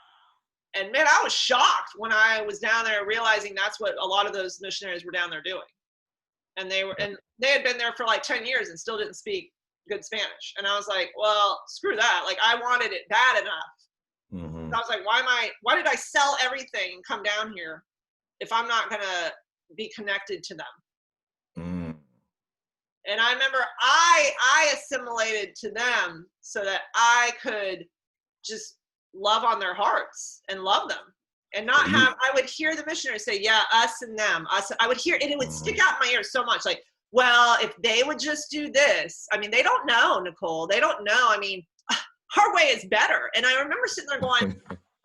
And man, I was shocked when I was down there realizing that's what a lot of those missionaries were down there doing. And they had been there for like 10 years and still didn't speak good Spanish. And I was like, well, screw that. Like I wanted it bad enough. Mm-hmm. So I was like, why did I sell everything and come down here if I'm not going to be connected to them? Mm. And I remember I assimilated to them so that I could just love on their hearts and love them and not have, I would hear the missionaries say, yeah, us and them, us. I would hear, and it would stick out in my ears so much. Like, well, if they would just do this, I mean, they don't know, Nicole, they don't know. I mean, our way is better. And I remember sitting there going,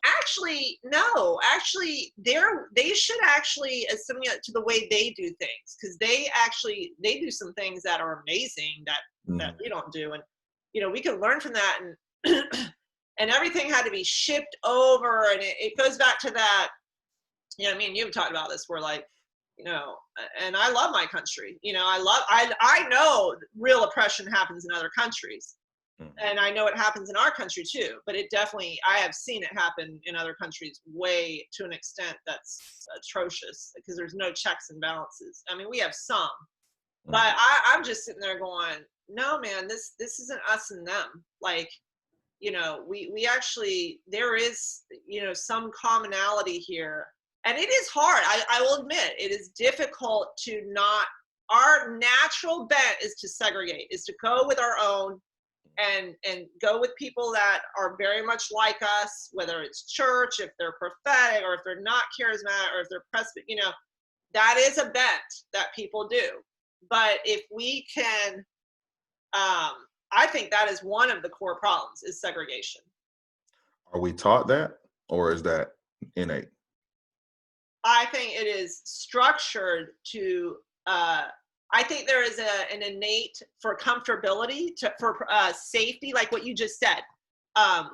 actually, no, actually, they should actually assimilate to the way they do things. Cause they do some things that are amazing that we don't do. And, we can learn from that. And, and everything had to be shipped over. And it goes back to that, I mean, you've talked about this where like, and I love my country, I know real oppression happens in other countries. And I know it happens in our country too, but I have seen it happen in other countries way to an extent that's atrocious because there's no checks and balances. I mean, we have some, but I'm just sitting there going, no, man, this isn't us and them. Like, we actually, there is, some commonality here. And it is hard. I will admit, it is difficult to not, our natural bent is to segregate, is to go with our own and go with people that are very much like us, whether it's church, if they're prophetic, or if they're not charismatic, or if they're Presbyterian, that is a bent that people do. But if we can, I think that is one of the core problems is segregation. Are we taught that, or is that innate? I think it is structured to, I think there is an innate for comfortability, for safety, like what you just said.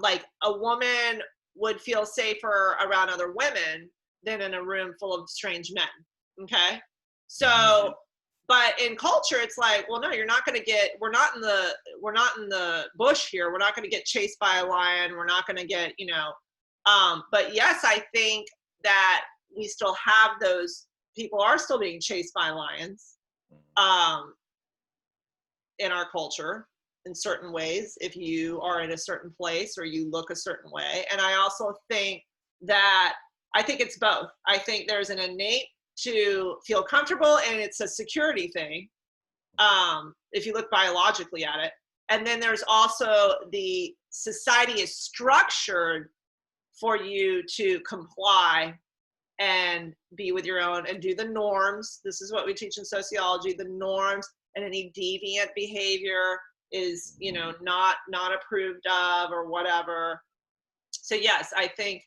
Like a woman would feel safer around other women than in a room full of strange men. Okay. So, but in culture, it's like, well, no, you're not going to get, we're not in the bush here. We're not going to get chased by a lion. We're not going to get, but yes, I think that we still have those people are still being chased by lions in our culture in certain ways, if you are in a certain place or you look a certain way. And I also think that, I think it's both. I think there's an innate to feel comfortable, and it's a security thing, if you look biologically at it. And then there's also the society is structured for you to comply and be with your own and do the norms. This is what we teach in sociology, the norms, and any deviant behavior is, not approved of or whatever. So yes, I think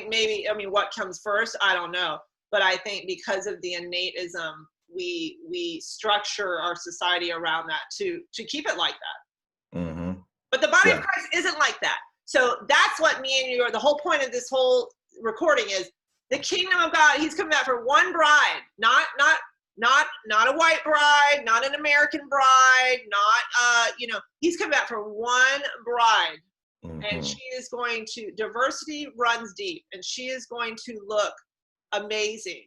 maybe, what comes first, I don't know. But I think because of the innateism, we structure our society around that to keep it like that. Mm-hmm. But the body of Christ isn't like that. So that's what me and you are, the whole point of this whole recording is, the kingdom of God, he's coming back for one bride, not a white bride, not an American bride, not, he's coming back for one bride. Mm-hmm. And she is going to, diversity runs deep, and she is going to look amazing.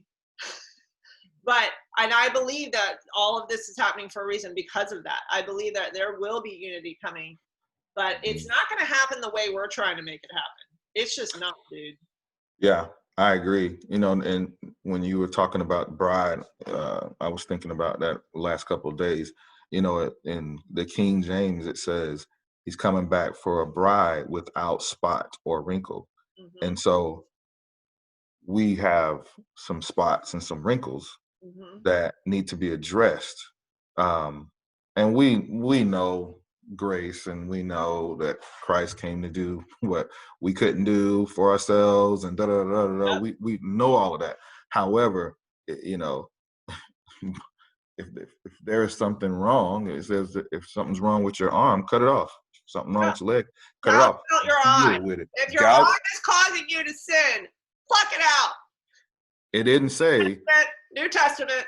And I believe that all of this is happening for a reason because of that. I believe that there will be unity coming, but it's not going to happen the way we're trying to make it happen. It's just not, dude. Yeah. I agree. And when you were talking about bride, I was thinking about that last couple of days. In the King James, it says he's coming back for a bride without spot or wrinkle. Mm-hmm. And so we have some spots and some wrinkles Mm-hmm. that need to be addressed. And we know grace, and we know that Christ came to do what we couldn't do for ourselves, and da da da da da. Yep. We know all of that. However, you know, if there is something wrong, it says that if something's wrong with your arm, cut it off. Something wrong with your leg, cut it Gouge off. out your eye. Deal with it. If your eye is causing you to sin, pluck it out. It didn't say. New Testament.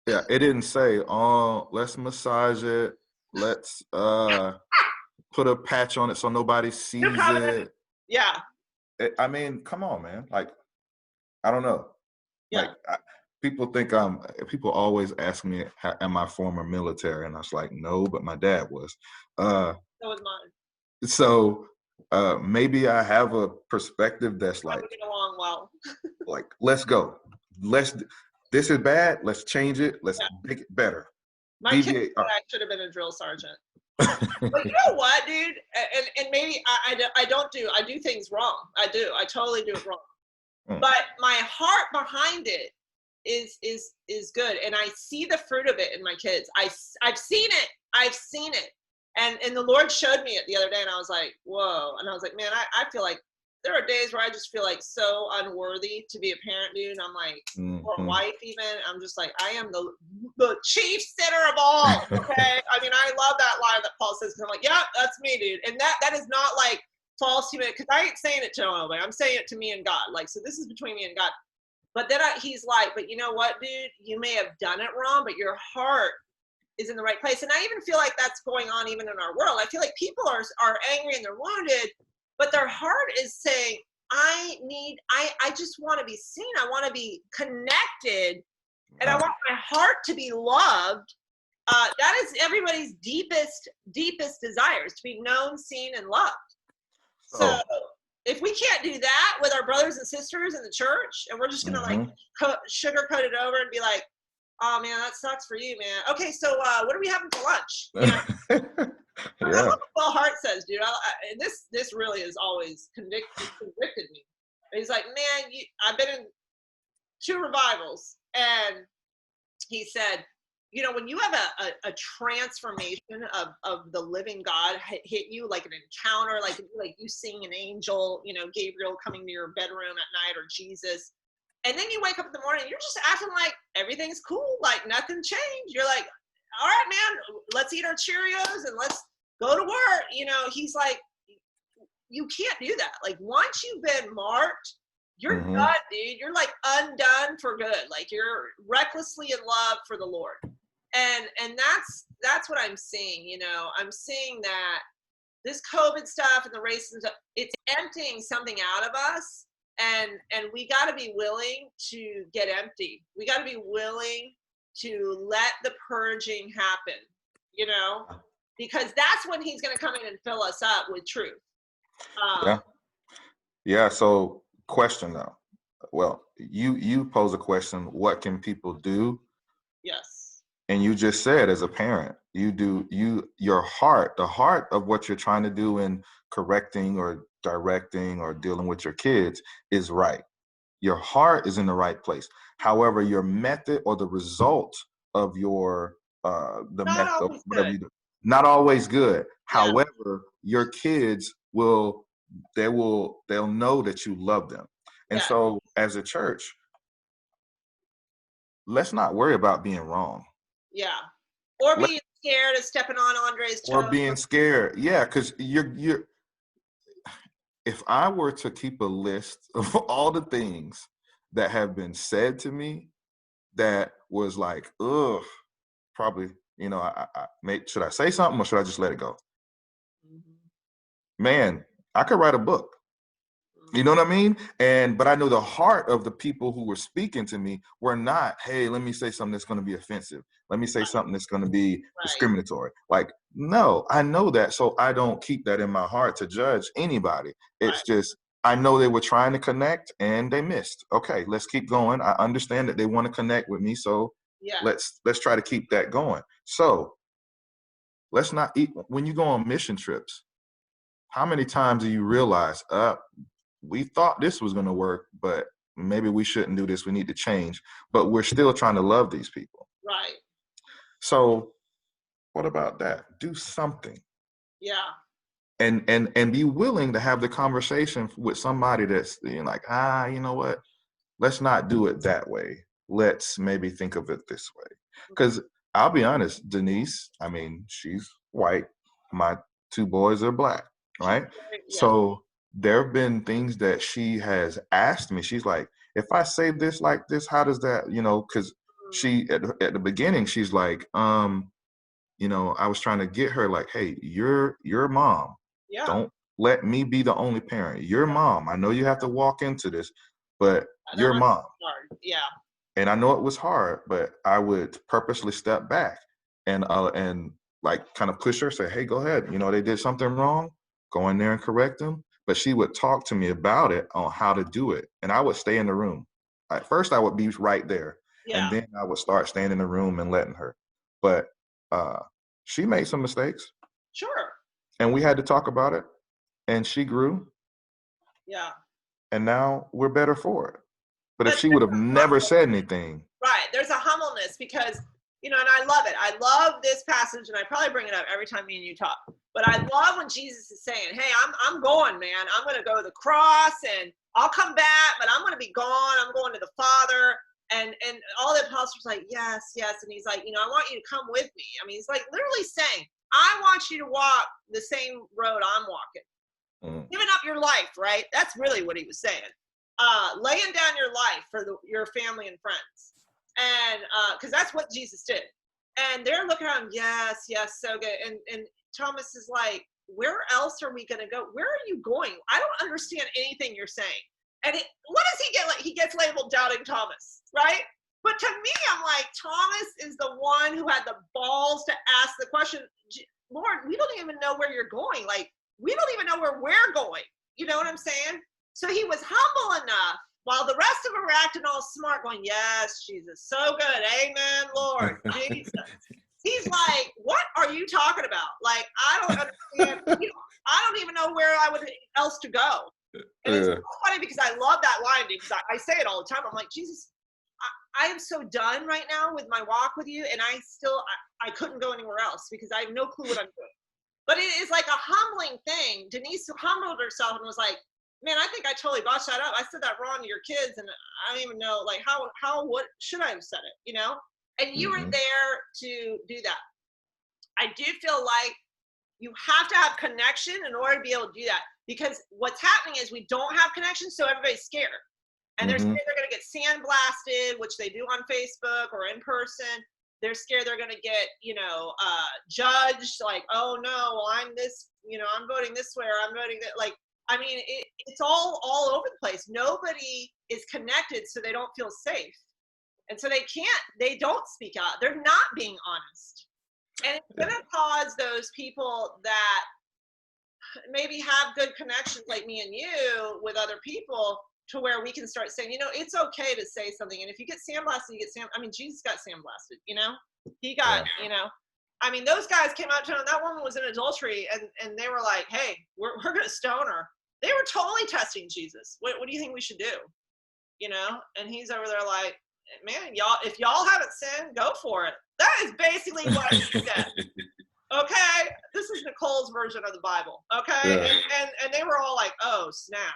Yeah, it didn't say, oh, let's massage it. Let's put a patch on it so nobody sees it. Yeah. I mean, come on, man. Like, I don't know. Yeah. Like, people always ask me, am I former military? And I was like, no, but my dad was. So was mine. So maybe I have a perspective that's like, we get along well. like, let's go. This is bad. Let's change it. Let's make it better. My kid said I should have been a drill sergeant. But you know what, dude? And maybe I do things wrong. I do. I totally do it wrong. But my heart behind it is good, and I see the fruit of it in my kids. I've seen it. I've seen it. And the Lord showed me it the other day, and I was like, whoa. And I was like, man, I feel like there are days where I just feel like so unworthy to be a parent, dude. And I'm like, or a wife even. I'm just like, I am the chief sinner of all. Okay. I mean, I love that line that Paul says, because I'm like, yeah, that's me, dude. And that is not like false humility, because I ain't saying it to nobody. I'm saying it to me and God. Like, so this is between me and God. But then he's like, but you know what, dude? You may have done it wrong, but your heart is in the right place. And I even feel like that's going on even in our world. I feel like people are angry and they're wounded, but their heart is saying, I just want to be seen. I want to be connected, and I want my heart to be loved. That is everybody's deepest desires, to be known, seen, and loved. So if we can't do that with our brothers and sisters in the church, and we're just going to like sugarcoat it over and be like, oh man, that sucks for you, man. Okay, so what are we having for lunch? You know? That's what Will Hart says, dude. This really has always convicted me. He's like, man, I've been in 2 revivals, and he said, you know, when you have a transformation of the living God hit you, like an encounter, like you seeing an angel, you know, Gabriel coming to your bedroom at night, or Jesus, and then you wake up in the morning, you're just acting like everything's cool, like nothing changed. You're like, all right, man, let's eat our Cheerios and let's go to work. You know, he's like, you can't do that. Like, once you've been marked, you're done, dude. You're like undone for good. Like, you're recklessly in love for the Lord. And that's what I'm seeing. You know, I'm seeing that this COVID stuff and the racism stuff, it's emptying something out of us. And we got to be willing to get empty. We got to be willing to let the purging happen, you know, because that's when he's going to come in and fill us up with truth. Yeah. So question though. Well, you pose a question, what can people do? Yes. And you just said, as a parent, your heart, the heart of what you're trying to do in correcting or directing or dealing with your kids is right. Your heart is in the right place. However, your method or the result of your method, whatever you do, not always good. Yeah. However, your kids they'll know that you love them. And so as a church, let's not worry about being wrong. Yeah. Or being scared of stepping on Andrei's toes. Or being scared. Yeah, because you're if I were to keep a list of all the things that have been said to me that was like, ugh, probably, you know, should I say something or should I just let it go? Man, I could write a book. You know what I mean? But I knew the heart of the people who were speaking to me were not, hey, let me say something that's going to be offensive. Let me say something that's going to be discriminatory. Like, no, I know that. So I don't keep that in my heart to judge anybody. It's just, I know they were trying to connect and they missed. Okay, let's keep going. I understand that they want to connect with me. So let's try to keep that going. So let's not eat. When you go on mission trips, how many times do you realize, we thought this was going to work, but maybe we shouldn't do this. We need to change. But we're still trying to love these people. Right. So what about that? Do something. Yeah. And be willing to have the conversation with somebody that's like, you know what? Let's not do it that way. Let's maybe think of it this way. Because I'll be honest, Denise, I mean, she's white. My 2 boys are black, right? Yeah. So there have been things that she has asked me. She's like, if I say this like this, how does that, because she, at the beginning, she's like, I was trying to get her like, hey, you're mom. Yeah. Don't let me be the only parent. Your mom. I know you have to walk into this, but your mom. Yeah. And I know it was hard, but I would purposely step back and like kind of push her, say, hey, go ahead. They did something wrong. Go in there and correct them. But she would talk to me about it on how to do it. And I would stay in the room. At first, I would be right there. Yeah. And then I would start staying in the room and letting her. But she made some mistakes. Sure. And we had to talk about it. And she grew. Yeah. And now we're better for it. But if she would have never said anything. Right. There's a humbleness because, and I love it. I love this passage, and I probably bring it up every time me and you talk. But I love when Jesus is saying, hey, I'm going, man. I'm going to go to the cross, and I'll come back, but I'm going to be gone. I'm going to the Father. And all the apostles are like, yes, yes. And he's like, I want you to come with me. I mean, he's like literally saying, I want you to walk the same road I'm walking. Giving up your life, right? That's really what he was saying. Laying down your life for your family and friends. And because that's what Jesus did. And they're looking at him, yes, yes, so good. And Thomas is like, where else are we going to go? Where are you going? I don't understand anything you're saying. And what does he get? Like, he gets labeled Doubting Thomas, right? But to me, I'm like, Thomas is the one who had the balls to ask the question, Lord, we don't even know where you're going. Like, we don't even know where we're going. You know what I'm saying? So he was humble enough while the rest of them were acting all smart, going, yes, Jesus, so good. Amen, Lord. Jesus. He's like, what are you talking about? Like, I don't understand. I don't even know where I would else to go. And it's so funny because I love that line because I say it all the time. I'm like, Jesus, I am so done right now with my walk with you. And I couldn't go anywhere else because I have no clue what I'm doing. But it is like a humbling thing. Denise humbled herself and was like, man, I think I totally botched that up. I said that wrong to your kids, and I don't even know, like, what should I have said it, And you were there to do that. I do feel like you have to have connection in order to be able to do that. Because what's happening is we don't have connection, so everybody's scared. And they're scared they're going to get sandblasted, which they do on Facebook or in person. They're scared they're going to get, judged. Like, oh no, well, I'm this, I'm voting this way, or I'm voting that. Like, I mean, it's all over the place. Nobody is connected, so they don't feel safe. And so they don't speak out. They're not being honest. And it's going to cause those people that maybe have good connections like me and you with other people to where we can start saying, it's okay to say something. And if you get sandblasted, you get I mean, Jesus got sandblasted, he got, I mean, those guys came out to him. That woman was in adultery, and they were like, hey, we're going to stone her. They were totally testing Jesus. What do you think we should do? And he's over there like, man, if y'all haven't sinned, go for it. That is basically what he said. Okay, this is Nicole's version of the Bible. Okay, and they were all like, oh snap.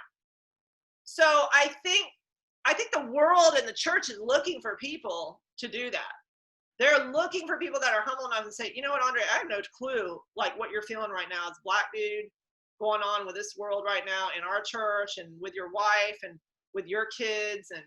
So I think the world and the church is looking for people to do that. They're looking for people that are humble enough and say, you know what, Andre, I have no clue like what you're feeling right now as a black dude going on with this world right now in our church and with your wife and with your kids and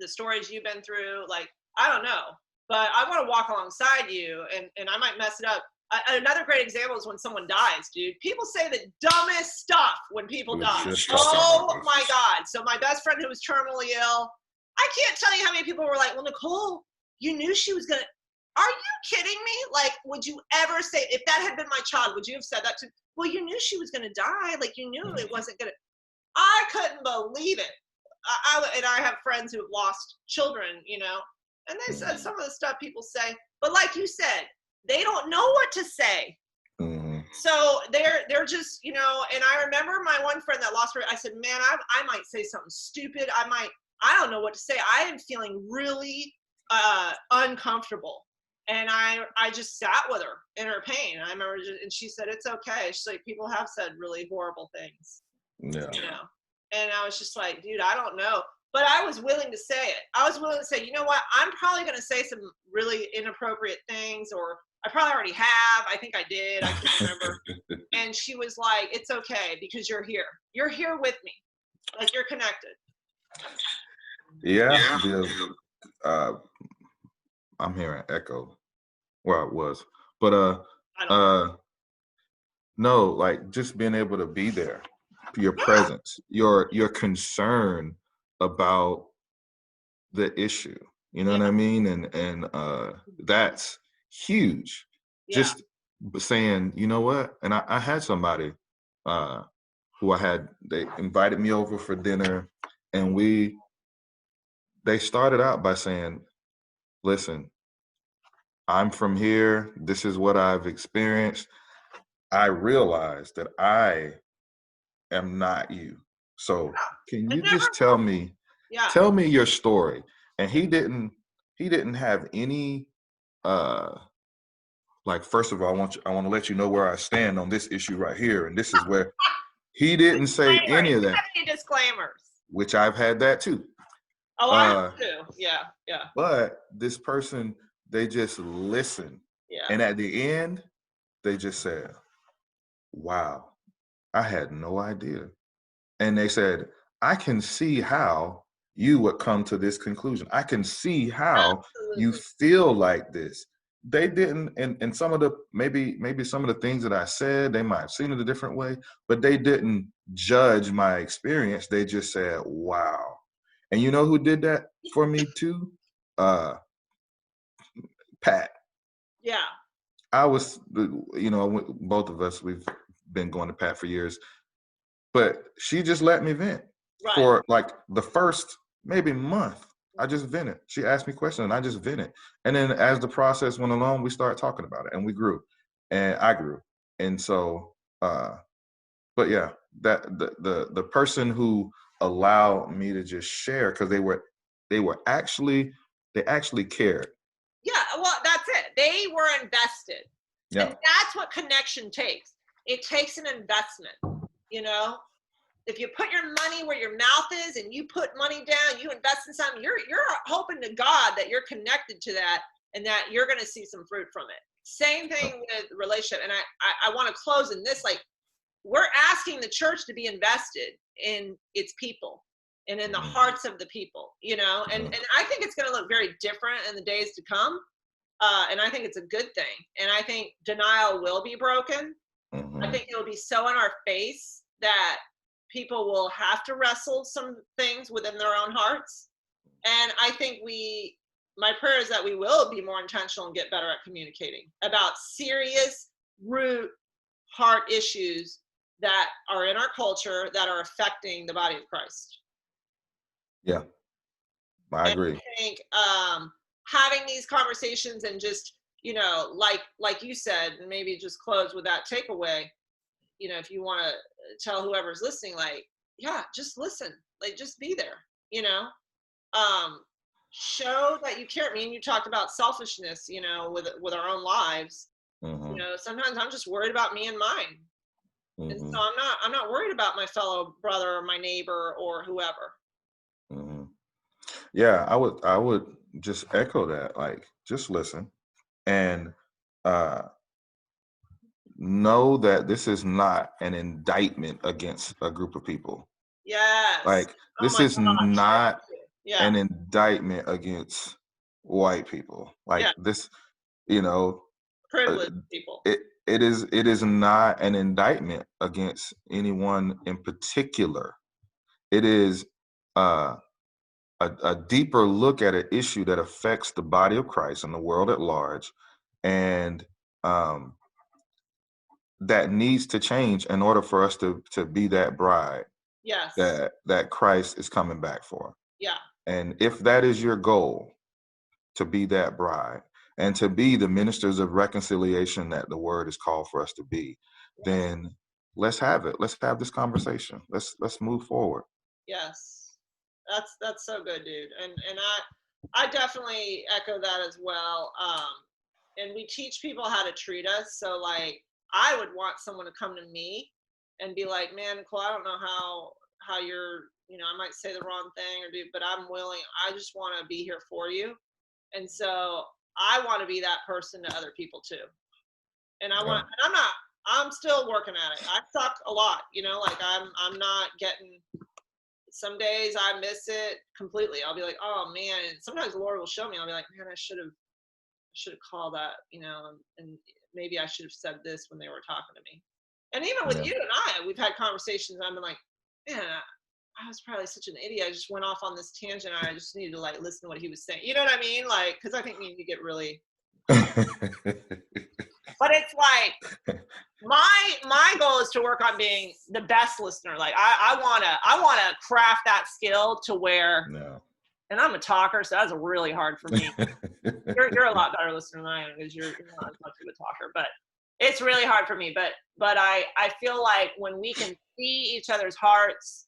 the stories you've been through. Like, I don't know, but I want to walk alongside you, and I might mess it up. Another great example is when someone dies, dude. People say the dumbest stuff when people die. Oh my God. So my best friend who was terminally ill, I can't tell you how many people were like, well, Nicole, you knew she was going to, are you kidding me? Like, would you ever say, if that had been my child, would you have said that to me? Well, you knew she was going to die. Like, you knew it wasn't going to, I couldn't believe it. And I have friends who have lost children, and they said some of the stuff people say, but like you said, they don't know what to say. So they're just, and I remember my one friend that lost her, I said, man, I might say something stupid. I don't know what to say. I am feeling really uncomfortable. And I just sat with her in her pain. I remember, and she said, it's okay. She's like, people have said really horrible things, Yeah. you know? And I was just like, dude, I don't know. But I was willing to say it. I was willing to say, you know what? I'm probably going to say some really inappropriate things, or I probably already have. I think I did. I can't remember. And she was like, it's okay because you're here. You're here with me. Like, you're connected. Yeah. I'm hearing echo where I was. But I don't know. no, like just being able to be there, your presence, your concern about the issue. You know what I mean? And that's huge. Yeah. Just saying, you know what? And I had somebody who they invited me over for dinner, and they started out by saying, listen, I'm from here. This is what I've experienced. I realize that I am not you. So can you just tell me your story? And he didn't have any like, first of all, I want to let you know where I stand on this issue right here. And this is where he didn't say any of that. Any disclaimers. Which I've had that too. Oh, I have too. Yeah. But this person, they just listened. Yeah. And at the end, they just said, wow, I had no idea. And they said, I can see how you would come to this conclusion. I can see how you feel like this. They didn't, and some of the, maybe some of the things that I said, they might have seen it a different way, but they didn't judge my experience. They just said, wow. And you know who did that for me too? Pat. Yeah. I was, both of us, we've been going to Pat for years, but she just let me vent for like the first maybe month. I just vented. She asked me questions and I just vented. And then as the process went along, we started talking about it and we grew, and I grew. And so, but yeah, that the person who allowed me to just share, because they actually cared. Yeah, well, that's it. They were invested. Yeah. And that's what connection takes. It takes an investment, you know? If you put your money where your mouth is and you put money down, you invest in something, you're hoping to God that you're connected to that and that you're going to see some fruit from it. Same thing with relationship. And I want to close in this, like, we're asking the church to be invested in its people and in the hearts of the people, you know? And I think it's going to look very different in the days to come. And I think it's a good thing. And I think denial will be broken. I think it'll be so in our face that people will have to wrestle some things within their own hearts. And I think my prayer is that we will be more intentional and get better at communicating about serious root heart issues that are in our culture that are affecting the body of Christ. Yeah, I agree. I think having these conversations and just, you know, like you said, and maybe just close with that takeaway, you know, if you want to tell whoever's listening, like, yeah, just listen, like, just be there, you know, show that you care. I mean, you talked about selfishness, you know, with our own lives. You know, sometimes I'm just worried about me and mine. And so I'm not worried about my fellow brother or my neighbor or whoever. Yeah, I would just echo that. Like, just listen and know that this is not an indictment against a group of people. Yes. Like, this is not an indictment against white people. Like, this, you know, privileged people. It is not an indictment against anyone in particular. It is a deeper look at an issue that affects the body of Christ and the world at large, and that needs to change in order for us to be that bride. Yes. That Christ is coming back for. Yeah. And if that is your goal, to be that bride and to be the ministers of reconciliation that the word is called for us to be, then let's have it. Let's have this conversation. Let's move forward. Yes. That's so good, dude. And I definitely echo that as well. And we teach people how to treat us. So like, I would want someone to come to me and be like, man, Nicole, I don't know how you're, I might say the wrong thing or do, but I'm willing. I just want to be here for you. And so I want to be that person to other people too. And Yeah. I'm still working at it. I suck a lot, like I'm not getting, some days I miss it completely. I'll be like, oh man. And sometimes the Lord will show me, I'll be like, man, I should have called that, and maybe I should have said this when they were talking to me. And even with Yeah. you and we've had conversations and I've been like, man, I was probably such an idiot. I just went off on this tangent. I just needed to like listen to what he was saying. You know what I mean? Like, cause I think me and you get really, but it's like, my goal is to work on being the best listener. Like I wanna craft that skill to where, No. and I'm a talker, so that's really hard for me. You're a lot better listener than I am because you're not as much of a talker, but it's really hard for me. But I feel like when we can see each other's hearts,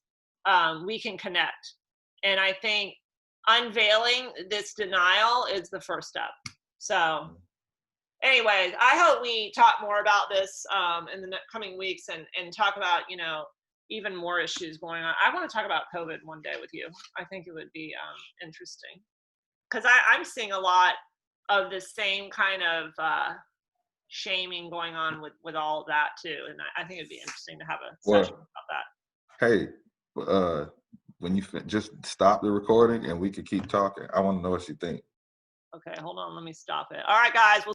we can connect. And I think unveiling this denial is the first step. So anyways, I hope we talk more about this in the coming weeks and talk about, even more issues going on. I want to talk about COVID one day with you. I think it would be interesting because I'm seeing a lot of the same kind of shaming going on with all of that too. And I think it'd be interesting to have a session about that. Hey, when you just stop the recording and we could keep talking. I want to know what you think. Okay, hold on. Let me stop it. All right, guys. We'll